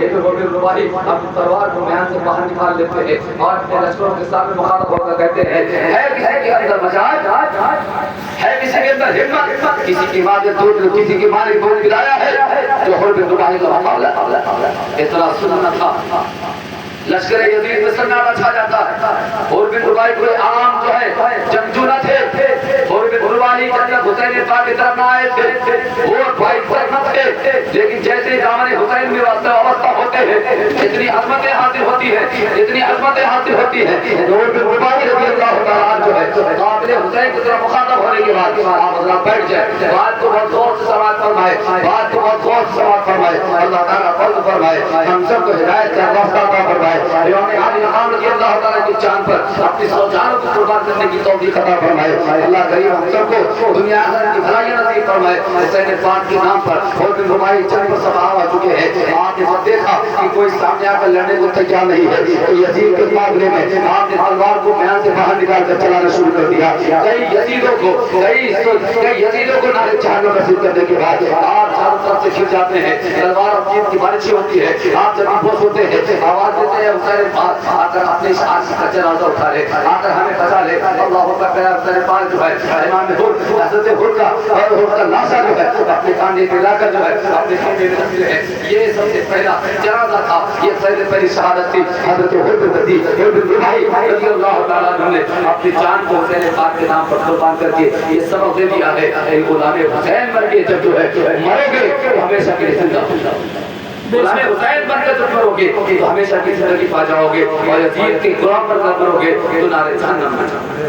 یہ تو ہوگی رباعی. اب تلوار کو میان سے باہر نکال لیتے ہیں اور اپنے لشکروں کے سامنے مخاطب ہو کر کہتے ہیں ہے کسی کے اندر مجاز, ہے کسی کے اندر ہمت, کسی کی ماں کسی کی ماں نے دودھ پلایا ہے جو حرب رباعی کا مقابلہ. اتنا سننا تھا. لشکر یزید میں سناٹا چھا جاتا ہے. اور بن رباعی کوئی عام جو ہے جنگجو نہ تھے. اور بن رباعی جب تک حسین پاک کی طرف نہ آئے تھے وہ بھائی طرف نہ تھے, لیکن جیسے ہی دامن حسین میں وابستہ ہوتے ہیں اتنی عظمتیں حاصل ہوتی ہے, اتنی عظمتیں حاصل ہوتی ہے. اور بن رباعی رضی اللہ تعالیٰ عنہ جو ہے قابل حسین کی طرف مخاطب ہونے کے بعد آپ حضرات بیٹھ جائے. بات کو بہت غور سے سماعت فرمائے, بات کو بہت غور سے سماعت فرمائے. اللہ تعالیٰ فضل فرمائے, ہم سب کو ہدایت کا راستہ عطا فرمائے. امام علی مقام رضی اللہ تعالیٰ کی چاند پر اپنی سو جانوں کو قربان کرنے کی توفیق عطا فرمائے. اللہ کریم ہم سب کو دنیا آخرت کی بھلائیاں نصیب فرمائے. حسین پاک کے نام پر اور بن رباعی چند پر سب آ چکے ہیں. آپ نے جب دیکھا کہ کوئی سامنے آ کر لڑنے کو تیار نہیں ہے تو یزید کے مقابلے میں آپ نے تلوار کو میان سے باہر نکال کر چلانا شروع کر دیا. کئی یزیدوں کو نعرے جہنم نصیب کرنے کے بعد آپ چاروں طرف سے کھل جاتے ہیں. تلوار اور تیر کی بارش ہوتی ہے. آپ جب بوس ہوتے ہیں آواز دیتے ہیں حسین پاک آ کر اپنے اس عاشق کا جنازہ اٹھا لے, آ کر ہمیں بچا لے. اللہ کا پیار حسین پاک جو ہے امام حضرت حر کا لاشا جو ہے اپنے کاندھے پہ لا کر جو ہے اپنے سینے میں رکھتے ہیں. یہ سب سے پہلا جنازہ تھا. یہ سب سے پہلی شہادت تھی حضرت حر بن رباعی رضی اللہ تعالیٰ عنہ نے اپنی جان کو حسین پاک کے نام پر قربان کر کے یہ سبق دے دیا ہے غلام حسین بن کے جب جو ہے مرو گے تو ہمیشہ کے لیے زندہ ہو جاؤ گے. غلام حسین بن کر جب مرو گے تو ہمیشہ کی زندگی پا جاؤ گے, اور یزید کے غلام بن کر مرو گے تو نعرے جہنم میں جاؤ گے.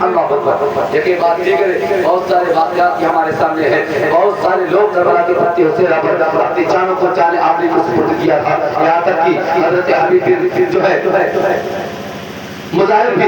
اللہ اکبر. یہ بات دیگر بہت سارے واقعات کی ہمارے سامنے ہیں. بہت سارے لوگ کربلا کے پتے حسین پر اپنی جانوں کو جانے آپ نے سپرد کیا تھا. یہاں تک کہ حضرت علی جو ہے مظاہر بھی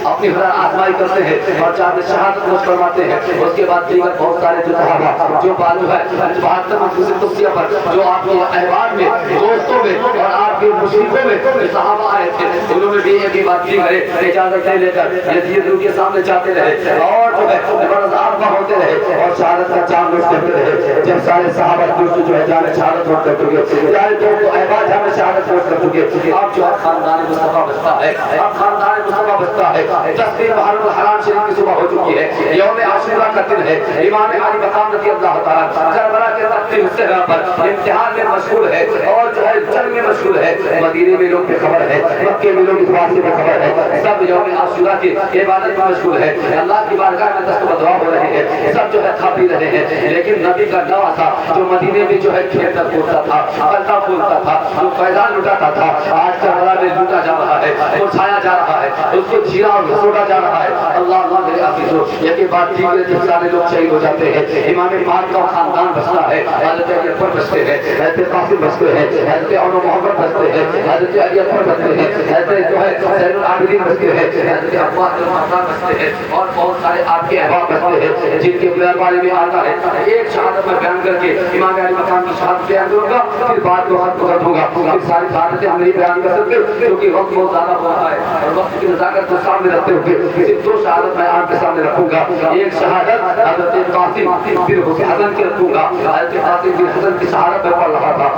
اپنی آزمائی کرتے ہیں اور چاہتے شہادت نوش فرماتے ہیں. اس کے بعد دیگر بہت سارے جو صحابہ جو بالغ ہے 72 منفوس توصیہ پر جو آپ کے احباب میں دوستوں میں اور آپ کے مشرکوں میں صحابہ آئے تھے انہوں نے بھی ایک ہی بات کی ہے اجازت لے کر یزید کے سامنے جاتے رہے اور جو ہے بردار ہوتے رہے اور شہادت کا چاند نوش کرتے رہے. جب سارے صحابہ دوست جو ہے جانے شہادت نوش کر چکے, سارے دوست احباب جانے شہادت نوش کر چکے, اب جو ہے خاندان مصطفیٰ بچتا ہے, خاندان مصطفیٰ بچتا ہے. 10 دن محرم الحرام شریف کی صبح ہو چکی ہے. یوم عاشورہ کا دن ہے. امام علی مقام رضی اللہ تعالیٰ کربلا کے تختی مصطفیٰ پر امتحان میں مشغول ہے اور جو ہے جنگ میں مشغول ہے. مدینے میں لوگ بے خبر ہے, مکے میں لوگ اس بات سے بے خبر ہے. سب یوم عاشورہ کی عبادت میں مشغول ہے. اللہ کی بارگاہ میں دست و دعا ہو رہے ہیں. سب جو ہے کھا پی رہے ہیں. لیکن نبی کا نوا تھا جو مدینے میں جو ہے کھیلتا کودتا تھا, پلتا پھولتا تھا, جو فیضان لٹاتا تھا, آج کربلا میں لوٹا جا رہا ہے, چھایا جا رہا ہے, اس کو جھیلا اور گھسوٹا جا رہا ہے. اللہ اللہ میرے عزیزو, یہ کے بعد دیگر جب سارے لوگ شہید ہو جاتے ہیں امام پاک کا خاندان بچتا ہے. حضرت علی اکبر بچتے ہیں, حضرت قاسم بچتے ہیں, حضرت عمر محمد بچتے ہیں, حضرت علی اکبر بچتے ہیں, حضرت جو ہے زین العابدین بچتے ہیں, حضرت عباس المحتار بچتے ہیں اور بہت سارے آپ کے احباب بچتے ہیں جن کے بارے میں آتا ہے. ایک شہادت میں بیان کر کے امام علی مقام کی شہادت بیان کروں گا, پھر بات کو ختم کر دوں گا. پھر ساری شہادتیں ہم نہیں بیان کر سکتے کیونکہ وقت بہت زیادہ ہو رہا ہے اور وقت کی نزاکت کو سامنے رکھتے ہوئے صرف 2 شہادت میں آپ کے سامنے رکھوں گا. ایک شہادت حضرت قاسم بن حسن کی رکھوں گا. حضرت قاسم بن حسن کی شہادت میں پڑھ رہا تھا.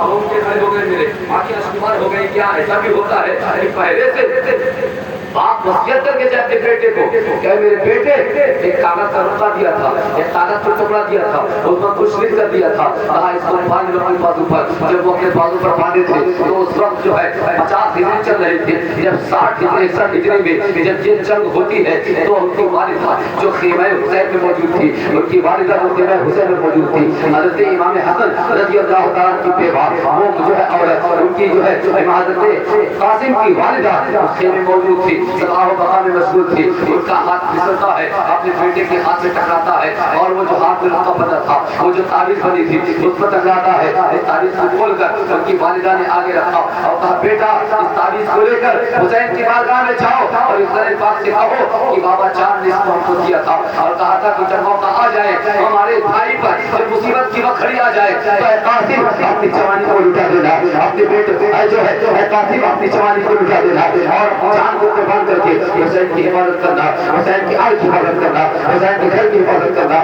روم کے کھڑے ہو گئے میرے آنکھیں اشکبار ہو گئی. کیا ایسا بھی ہوتا ہے پہلے سے باپ وصیت کر کے جاتے بیٹے کو کہ میرے بیٹے ایک کاغذ کا رقبہ دیا تھا, ایک کاغذ کا ٹکڑا دیا تھا, اس میں کچھ لکھ کر دیا تھا, کہا اس کو باندھ لو اپنے بازو پر. جب وہ اپنے بازو پر باندھے تھے تو اس وقت جو ہے 50 ہجری چل رہی تھی. جب 60 ہجری 61 ہجری میں جب یہ جنگ ہوتی ہے تو ان کی والدہ جو خیمہ حسین میں موجود تھی, ان کی والدہ جو خیمہ حسین میں موجود تھی, حضرت امام حسن رضی اللہ تعالیٰ کی بیوہ وہ جو ہے عورت ان کی جو ہے حضرت قاسم کی والدہ اس خیمے میں موجود تھی, صلاح و بقا میں مشغول تھی. ان کا ہاتھ پھسلتا ہے, اپنے بیٹے کے ہاتھ سے ٹکراتا ہے اور وہ جو ہاتھ میں رقبہ بندھا تھا وہ جو تعویذ بنی تھی اس پر ٹکراتا ہے. اس تعویذ کو کھول کر ان کی والدہ نے آگے رکھا اور کہا بیٹا اس تعویذ کو لے کر حسین کی بارگاہ میں جاؤ اور حسین پاک سے کہو کہ بابا جان نے اس کو ہم کو دیا تھا اور کہا تھا کہ جب موقع آ جائے ہمارے بھائی پر جب مصیبت کی وقت کھڑی آ جائے تو اے قاسم اپنی جوانی کو لٹا دینا, اپنے بیٹے جو ہے قاسم اپنی جوانی کو مٹا دینا اور جان کو قربان کر کے حسین کی حفاظت کرنا، حسین کی آل کی حفاظت کرنا، حسین کے گھر کی حفاظت کرنا۔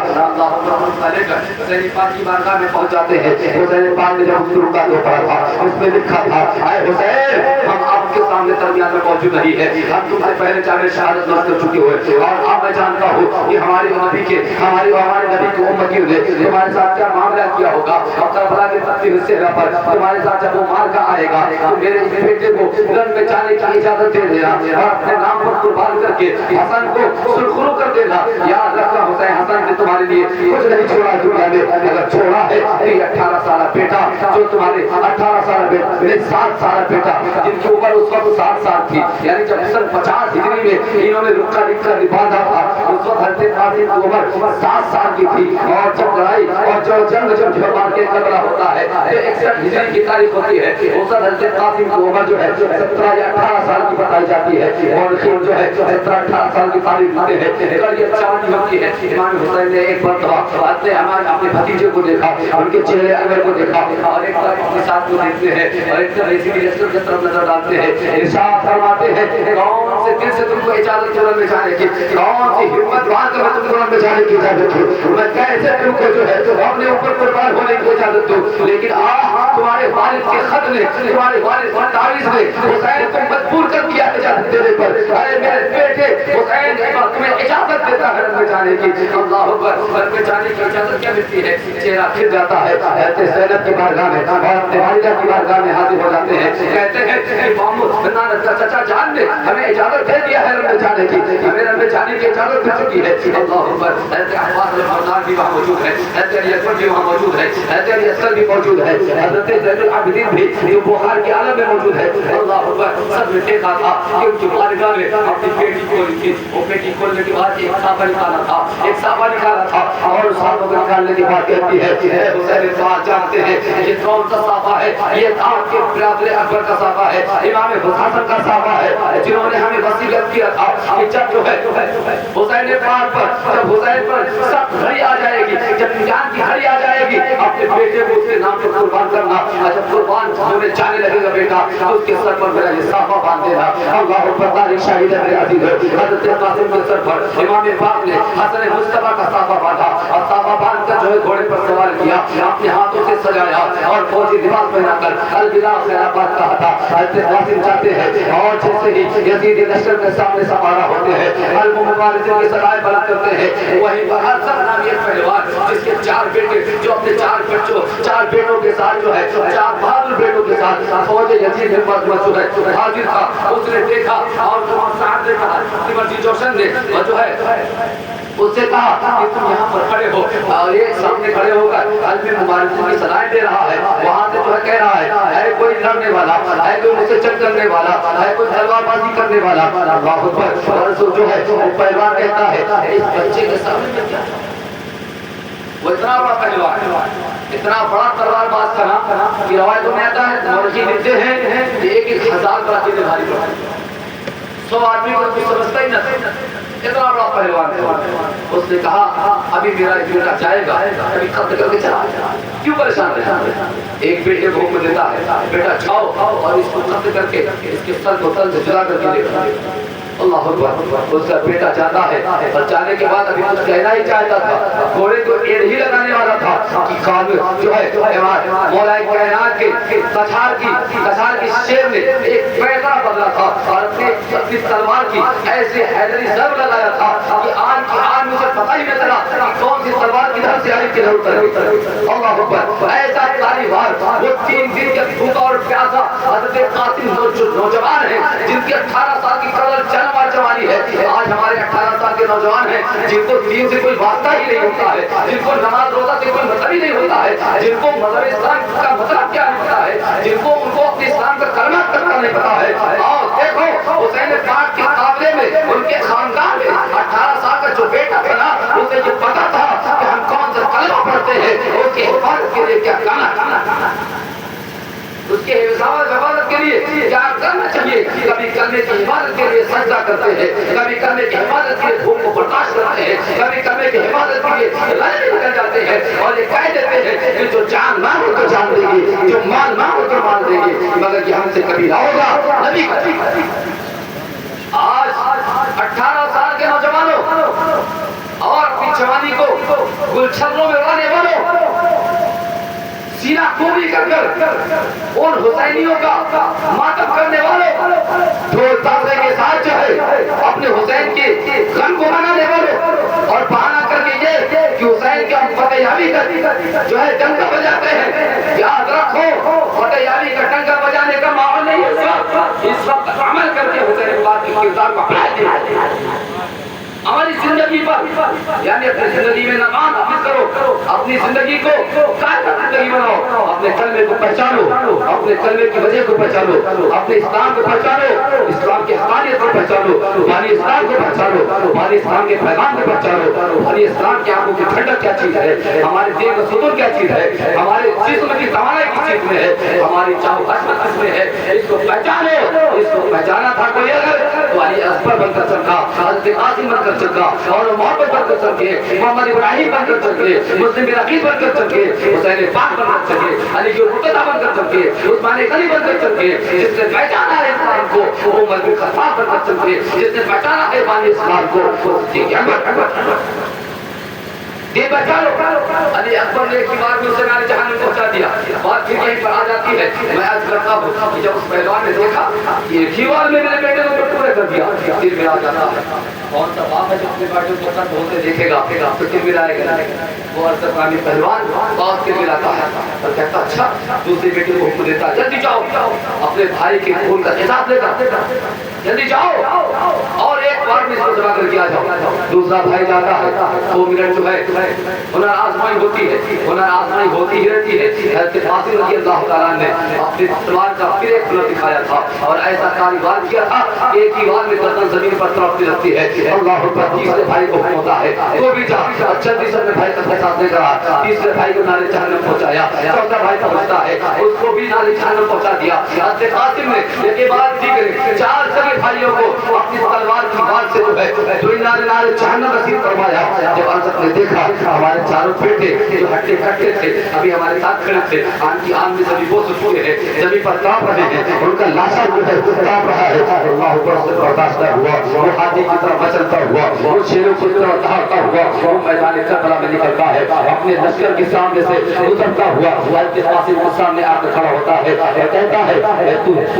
حسین پاک کی بارگاہ میں پہنچاتے ہیں۔ حسین پاک نے جب شروع کا دو پڑھا تھا اس میں لکھا تھا اے حسین ہم آپ کے سامنے درمیان میں موجود نہیں ہے، ہم تم سے پہلے چاہے شہادت نوش کر چکے ہوئے اور اب میں جانتا ہوں کہ ہمارے نبی کے امتیوں نے تمہارے ساتھ کیا معاملہ کیا ہوگا اور کربلا کے تقسیم صحرا پر تمہارے ساتھ جب وہ مار کا آئے گا تو میرے بیٹے کو رن میں جانے کی اجازت دے دینا اور اپنے نام پر قربان کر کے حسن کو سرخرو کر دینا۔ یاد رکھنا حسین حسن نے تمہارے لیے کچھ نہیں چھوڑا دنیا میں، اگر چھوڑا ہے تو یہ 18 سالہ بیٹا جو تمہارے 18 سالہ بیٹا 7 سالہ بیٹا جن کی عمر اس وقت 7 سال تھی، یعنی جب سن 50 ہجری میں انہوں نے رکا لکھ کر باندھا تھا اس وقت حضرت قاسم کی عمر 7 سال کی تھی اور جب لڑائی اور جو جنگ جب جھڑ کے کربلا ہوتا ہے تو 61 ہجری کی تاریخ ہوتی ہے، اس وقت حضرت قاسم کی عمر جو ہے 17 یا 18 سال کی بتائی جاتی ہے اور خون جو ہے 17-18 سال کی تاریخ ہوتی ہے۔ اگر یہ جوانی ہوتی ہے امام حسین نے ایک مرتبہ اپنے بھتیجے کو دیکھا، ان کے چہرے انور کو دیکھا اور ایک طرف اپنے ساتھ کو دیکھتے ہیں اور ایک طرف اسی کی طرف نظر ڈالتے ہیں، ارشاد فرماتے ہیں کون سے دل سے تم کو اجازت قرآن میں جانے کی، کون سی ہمت باندھ کر میں تم قرآن میں جانے کی اجازت دوں، میں کیسے تم کو جو ہے اپنے اوپر قربان ہونے کی اجازت دوں، لیکن تمہارے والد کے خط نے تمہارے والد کی تعریف نے حسین کو مجبور کر دیا اجازت دینے پر۔ اے میرے بیٹے حسین تمہیں اجازت دیتا ہے رن میں جانے کی۔ اللہ اکبر، رن میں جانے کی اجازت کیا ملتی ہے؟ چہرہ کھل جاتا ہے، حضرت زینب کی بارگاہ میں اور اپنے والدہ کی بارگاہ میں حاضر ہو جاتے ہیں، کہتے ہیں کہ چچا جان نے ہمیں اجازت دے دیا ہے رن میں جانے کی، ہمیں رن میں جانے کی اجازت مل چکی ہے۔ اللہ اکبر، حضرت عباس رضی بھی وہاں موجود ہے، حضرت علی اکبر بھی وہاں موجود ہے، حضرت علی اصغر بھی موجود ہے، حضرت زین العابدین بھی جو بخار کے عالم میں موجود ہے۔ اللہ اکبر، سب نے دیکھا تھا کہ ان کی بارگاہ میں اپنی بیٹی کو لکھی، وہ بیٹی کھولنے کے بعد ایک صحابہ نکالا تھا، ایک صحابہ نکالا تھا اور اس صحابہ کو نکالنے کے بعد کہتی ہے اے حسین بات جانتے ہیں یہ کون سا صحابہ ہے؟ یہ آپ کے برادر اکبر کا صحابہ ہے، امام حسن کا صحابہ ہے جنہوں نے ہمیں وصیت کیا تھا کہ جب جو ہے حسین پاک پر جب حسین پر سخت گھڑی آ جائے گی، جب امتحان کی گھڑی آ جائے گی اپنے بیٹے کو اس کے نام پر قربان کرنا، جب قربان ہونے جانے لگے گا بیٹا تو اس کے سر پر میرا یہ صحابہ باندھ دینا۔ اللہ اکبر، تاریخ شاہد ہے عزیز، حضرت قاسم کے سر پر امام پاک نے حسن مصطفیٰ کا صحابہ باندھا اور صحابہ باندھ کر جو ہے گھوڑے پر سوار کیا، اپنے ہاتھوں سے سجایا اور فوجی لباس پہنا کر الوداع خیر آباد کہا تھا۔ حضرت قاسم جاتے ہیں اور جیسے ہی یزید لشکر کے سامنے سوارا ہوتے ہیں، حلم مبارزین کے سرائے بلند کرتے ہیں، وہیں پر ارسل نامی ایک پہلوان جس کے 4 بیٹے جو اپنے 4 بیٹوں کے ساتھ جو ہے 4 بہادر بیٹوں کے ساتھ فوج یزید میں موجود ہے حاضر تھا، اس نے دیکھا اور صاحب نے کہا سمرجی جوشن نے جو ہے اس سے کہا کہ تم یہاں پر کھڑے ہو اور یہ سامنے کھڑے ہو کر علم مبارزین کی صدائیں دے رہا ہے، وہاں سے جو ہے کہہ رہا ہے اے کوئی لڑنے والا، اے کوئی مجھ سے جنگ کرنے والا، اے کوئی تلوار بازی کرنے والا۔ اللہ اکبر، اور جو ہے وہ پہلوان کہتا ہے اس بچے کے سامنے میں کیا ہے؟ وہ اتنا بڑا پہلوان، اتنا بڑا تلوار باز تھا نا کہ روایتوں میں آتا ہے مورخین لکھتے ہیں کہ 1000 براتی نے بھاری پڑا، 100 آدمی کو کوئی سمجھتا ہی نہ، اتنا بڑا پہلوان تھا۔ اس نے کہا ابھی میرا بیٹا جائے گا، ابھی قتل کر کے چلا جائے، کیوں پریشان رہے؟ ایک بیٹے کو حکم دیتا ہے بیٹا جاؤ اور اس کو قتل کر کے اس کے سر کو تل سے جلا کر کے لے۔ اللہ اکبر، اس کا بیٹا جاتا ہے اور جانے کے بعد ابھی کچھ کہنا ہی چاہتا تھا، گھوڑے کو ایڑ ہی لگانے والا تھا کہ قابل جو ہے مولا کائنات کے کچھار کی شیر نے ایک پیغام بدلا تھا اور اپنی تلوار کی ایسے حیدری ضرب لگایا تھا کہ آن مجھے پتہ ہی نہ چلا کہ کون سی تلوار کدھر سے آئی کدھر اتری۔ اللہ اکبر، ایسا تاریخ وہ 3 دن کا بھوکا اور پیاسا حضرت قاسم نوجوان ہے جن کی 18 سال کی جوانی ہے، آج ہمارے 18 سال کے نوجوان ہیں جن کو دین سے کوئی واسطہ ہی نہیں ہوتا ہے، جن کو نماز روزہ سے کوئی مطلب ہی نہیں ہوتا ہے، جن کو مذہب اسلام کا مطلب کیا نہیں پتا ہے، جن کو ان کو اپنے اسلام کا کلمہ تک کا نہیں پتا ہے۔ اور دیکھو حسین پاک کے قافلے میں ان کے خاندان میں 18 سال کا جو بیٹا تھا نا اسے یہ پتا تھا کہ ہم کون سا کلمہ پڑھتے ہیں، اس کی حفاظت کے لیے کیا کرنا، اس کے حفاظت کے لیے کیا کرنا چاہیے۔ کبھی کلمے کی حفاظت کے لیے سجدہ کرتے ہیں، کبھی کلمے کی حفاظت کے لیے بھوک کو برداشت کرتے ہیں، کبھی کلمے کی حفاظت کے لیے لڑائی نکل جاتے ہیں اور یہ کہہ دیتے ہیں کہ جو جان مانگو تو جان دیں گے، جو مال مانگو تو مال دیں گے، آج 18 سال کے نوجوانوں اور اپنی جوانی کو گلچھنوں میں اڑانے والوں، سینہ کوبی کر ان حسینیوں کا ماتم کرنے والوں، ڈھول تازے کے ساتھ جو ہے اپنے حسین کے غم کو منانے والوں، اور بہانہ کر کے یہ کہ حسین کے ہم فتح یابی کا جو ہے ڈنکا بجاتے ہیں، یاد رکھو فتح یابی کا ڈنکا بجانے کا ماحول نہیں اس وقت عمل کر کے حسین پاک کے کردار کو اپنا دیا۔ ہماری زندگی پر یعنی اپنی زندگی میں نماز حافظ کرو، اپنی زندگی کو قائم زندگی بناؤ، اپنے کلمے کو پہچانو، اپنے کلمے کی وجہ کو پہچانو، اپنے اسلام کو پہچانو، اسلام کی حقانیت کو پہچانو، ہماری اسلام کو پہچانو، ہماری اسلام کے پیغام کو پہچانو، ہماری اسلام کی آنکھوں کی ٹھنڈک کیا چیز ہے، ہمارے دل کا سکون کیا چیز ہے، ہمارے جسم کی توانائی کس چیز میں ہے، ہماری چاہو عظمت کس میں ہے، اس کو پہچانو۔ اس کو پہچانا تھا کوئی اگر تو علی اکبر بن کر چل رہا، حضرت قاسم بن کر چل رہا، اور محمد بن کر چل کے، محمد ابراہیم بن کر چل کے، مسلم بن عقیل بن کر چل کے، حسین پاک بن کر چل کے، علی کے مرتضیٰ بن کر چل کے، عثمان غنی بن کر چل کے، جس نے پہچانا ہے اسلام کو وہ عمر بن خطاب بن کر چل کے، جس نے پہچانا ہے بانی اسلام کو وہ صدیق اکبر دین بچا لو۔ علی اکبر نے ایک ہی بار میں اسے نارے جہنم پہنچا دیا۔ بات پھر یہیں پر آ جاتی ہے، میں عرض کرتا ہوں کہ جب اس پہلوان نے دیکھا کہ ایک ہی بار میں میرے بیٹے کو ٹکڑے کر دیا، دل میں آ جاتا ہے کون سا باپ ہے جو اپنے بیٹے کو قتل ہوتے دیکھے گا تو دل میں آئے گا۔ وہ عرض کرتا ہے پہلوان باپ کے دل آتا ہے اور کہتا اچھا، دوسرے بیٹے کو حکم دیتا ہے جلدی جاؤ اپنے بھائی کے خون کا حساب لے کر جلدی جاؤ اور ایک بار میں اس کو ذبح کر دیا جاؤ۔ دوسرا بھائی جاتا ہے، 2 منٹ جو ہے ہنر آزمائی ہوتی ہے، ہنر آزمائی ہوتی ہی رہتی ہے۔ حضرت قاسم رضی اللہ تعالیٰ نے اپنے تلوار کا پھر ایک ہنر دکھایا تھا اور ایسا کاروبار کیا تھا کہ ایک ہی بار میں گردن زمین پر تڑپتی رہتی ہے۔ اللہ اکبر، تیسرے بھائی کو ہوتا ہے تو بھی جا اچھا، تیسرے بھائی کا ساتھ لے کر تیسرے بھائی کو نارے جہنم پہنچایا، چوتھا بھائی پہنچتا ہے اس کو بھی نارے جہنم پہنچا دیا۔ حضرت قاسم نے یہ بات دیگر 4 سگے بھائیوں کو اپنی تلوار کی بات سے جو ہے دو نارے جہنم نصیب فرمایا۔ جب عرضت نے دیکھا ہمارے چاروں بیٹے جو ہٹے کٹے تھے ابھی ہمارے ساتھ کھڑے تھے، آن کی آن میں زمین بہت سکھے ہیں، زمین پر کانپ رہے ہیں، ان کا لاشا جو ہے کانپ رہا ہے۔ اللہ اوپر سے برداشت نہ ہوا، وہ ہاتھی کی طرح مچلتا ہوا، وہ شیروں کی طرح دھاڑتا ہوا، وہ میدان کربلا میں نکلتا ہے، اپنے لشکر کے سامنے سے اترتا ہوا حضرت قاسم کے سامنے آ کر کھڑا ہوتا ہے اور کہتا ہے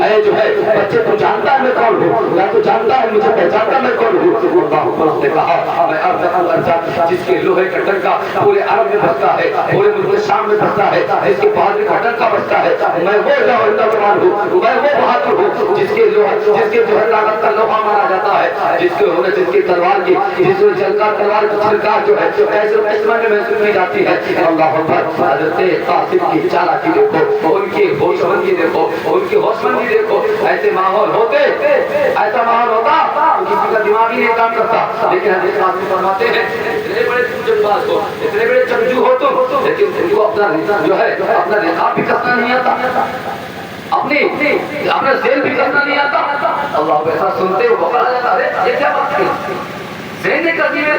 اے جو ہے بچے تو جانتا ہے میں کون ہوں، یا تو جانتا ہے مجھے پہچانتا میں کون ہوں۔ اللہ اوپر نے کہا میں عرض جس کے لوہے کا ڈنکا پورے عرب میں بجتا ہے، پورے ملک شام میں بجتا ہے، جس کے بہادر کا ڈنکا بجتا ہے، میں وہ نوجوان ہوں، میں وہ بہادر ہوں جس کے جو ہے طاقت کا لوہا مارا جاتا ہے، جس کی تلوار کی جس میں جلکا تلوار کی چھلکار جو ہے ایسے قسمت میں محسوس کی جاتی ہے۔ اللہ اکبر، حضرت قاسم کی چالاکی دیکھو، ان کی ہوش مندی دیکھو، ان کی ہوش مندی دیکھو۔ ایسے ماحول ہوتے، ایسا ماحول ہوتا تو کسی کا دماغ ہی نہیں کام کرتا، لیکن حضرت قاسم فرماتے ہیں اتنے بڑے جنگباز ہو، اتنے بڑے جنگجو ہو تم، لیکن تم کو اپنا جو ہے اپنا رقاب بھی کسنا نہیں آتا، اپنا ذیل بھی کرنا نہیں آتا۔ اللہ ایسا سنتے ہو بکر آ جاتا ہے، یہ کیا بات ہے؟ ذہن کرتی ہے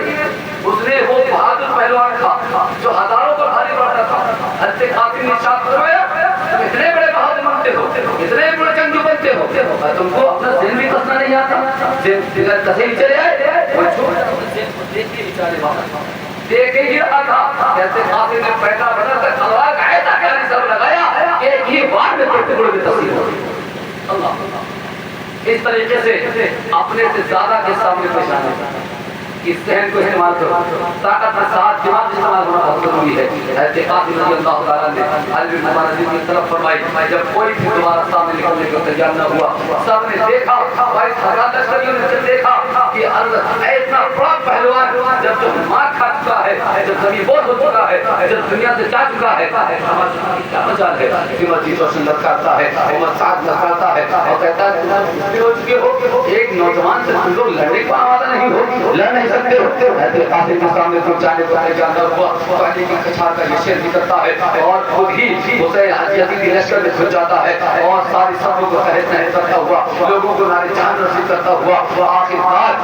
اس نے وہ بہادر پہلوان تھا جو ہزاروں پر بھاری پڑتا تھا۔ حضرت قاسم نے ارشاد فرمایا تم اتنے بڑے بہادر بنتے ہو، اتنے بڑے جنگجو بنتے ہو، تم کو اپنا ذہن بھی کسنا نہیں آتا۔ ذہن کسے ہی چلے آئے، وہ چھوڑ دیکھ کے بیچارے واپس دیکھ ہی رہا تھا۔ جیسے قاسم نے پیٹا بدل کر تلوار کا ایسا گہری سر لگایا کہ ایک ہی بار میں ٹکڑے میں تبدیل ہو گئی۔ اللہ اس طریقے سے اپنے سے زیادہ کے سامنے پیش آنا، اس ذہن کو استعمال کرو، طاقت کے ساتھ دماغ استعمال ہونا بہت ضروری ہے۔ حضرت قاسم رضی اللہ تعالیٰ نے علی بن ابی طالب کی طرف فرمائی جب کوئی بھی دوبارہ سامنے نکلنے کو تیار نہ ہوا، سب نے دیکھا، 22,000 لشکریوں نے دیکھا کہ اتنا بڑا پہلوان جب مار کھا چکا ہے، جب زمین بوجھ ہو چکا ہے، جب دنیا سے جا چکا ہے، ہمارا کیا مجال ہے؟ قیمتی روشن لٹکاتا ہے، عمر سعد لٹکاتا ہے اور کہتا ہے تم ہو چکے ہو، ایک نوجوان سے تم لوگ لڑنے کو آمادہ نہیں ہو، لڑ نہیں سکتے ہو۔ حضرت قاسم کے سامنے تم جانے کو اندر ہوا تو علی کی کچھار کا یہ شعر نکلتا ہے اور خود ہی حسین یزیدی لشکر میں گھس جاتا ہے اور ساری صفوں کو تحت نحت کرتا ہوا، لوگوں کو نعرے جہنم نصیب کرتا ہوا، آخرکار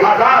1000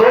2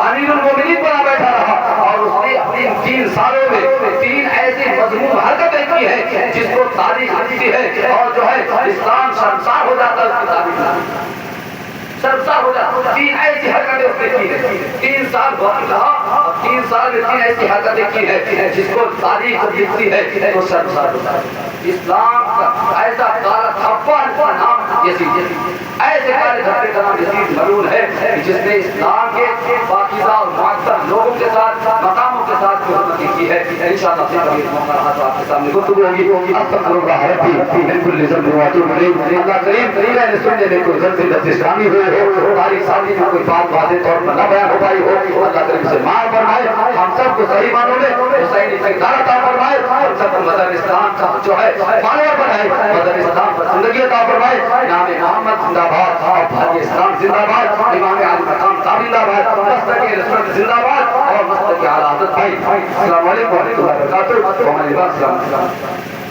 امیر المومنین بنا بیٹھا رہا اور اس نے اپنی 3 سالوں میں 3 ایسی مضمون حرکتیں کی ہے جس کو تاریخ لکھتی ہے اور جو ہے اسلام شرمسار ہو جاتا ہے اس کی تاریخ شرمسار ہو جاتا 3 ایسی حرکتیں اس نے کی ہے 3 سال وقت رہا اور 3 سال میں 3 ایسی حرکتیں کی ہے جس کو تاریخ لکھتی ہے تو شرمسار ہوتا ہے اسلام کا ایسا کالا دھبا کا نام یزید ایسے کالے دھبے کا نام یزید ملعون ہے جس نے اسلام کے پاکیزہ اور معطر لوگوں کے ساتھ مقاموں کے ساتھ خدمت کی ہے انشاءاللہ پھر موقع رہا تو آپ کے سامنے گفتگو ہوگی استغفر اللہ ربی من کل ذنب واتوب الیہ اللہ کریم میں نے سننے میں کوئی ذنب دستانی ہوئے ہو تاریخ سازی میں کوئی بات واضح طور پر نہ بیان ہو پائی ہو اللہ کریم سے معاف فرمائے ہم سب کو صحیح معنوں میں حسینی کردار عطا فرمائے ہم سب کو مدر اسلام کا جو ہے فالوور بنائے مدر اسلام پر زندگی عطا فرمائے نام محمد زندہ باد اور بھائی اسلام زندہ باد امام علی مقام صاحب زندہ باد مستقی رسول زندہ باد اور مستقی اعلی حضرت بھائی السلام علیکم و رحمۃ اللہ وبرکاتہ.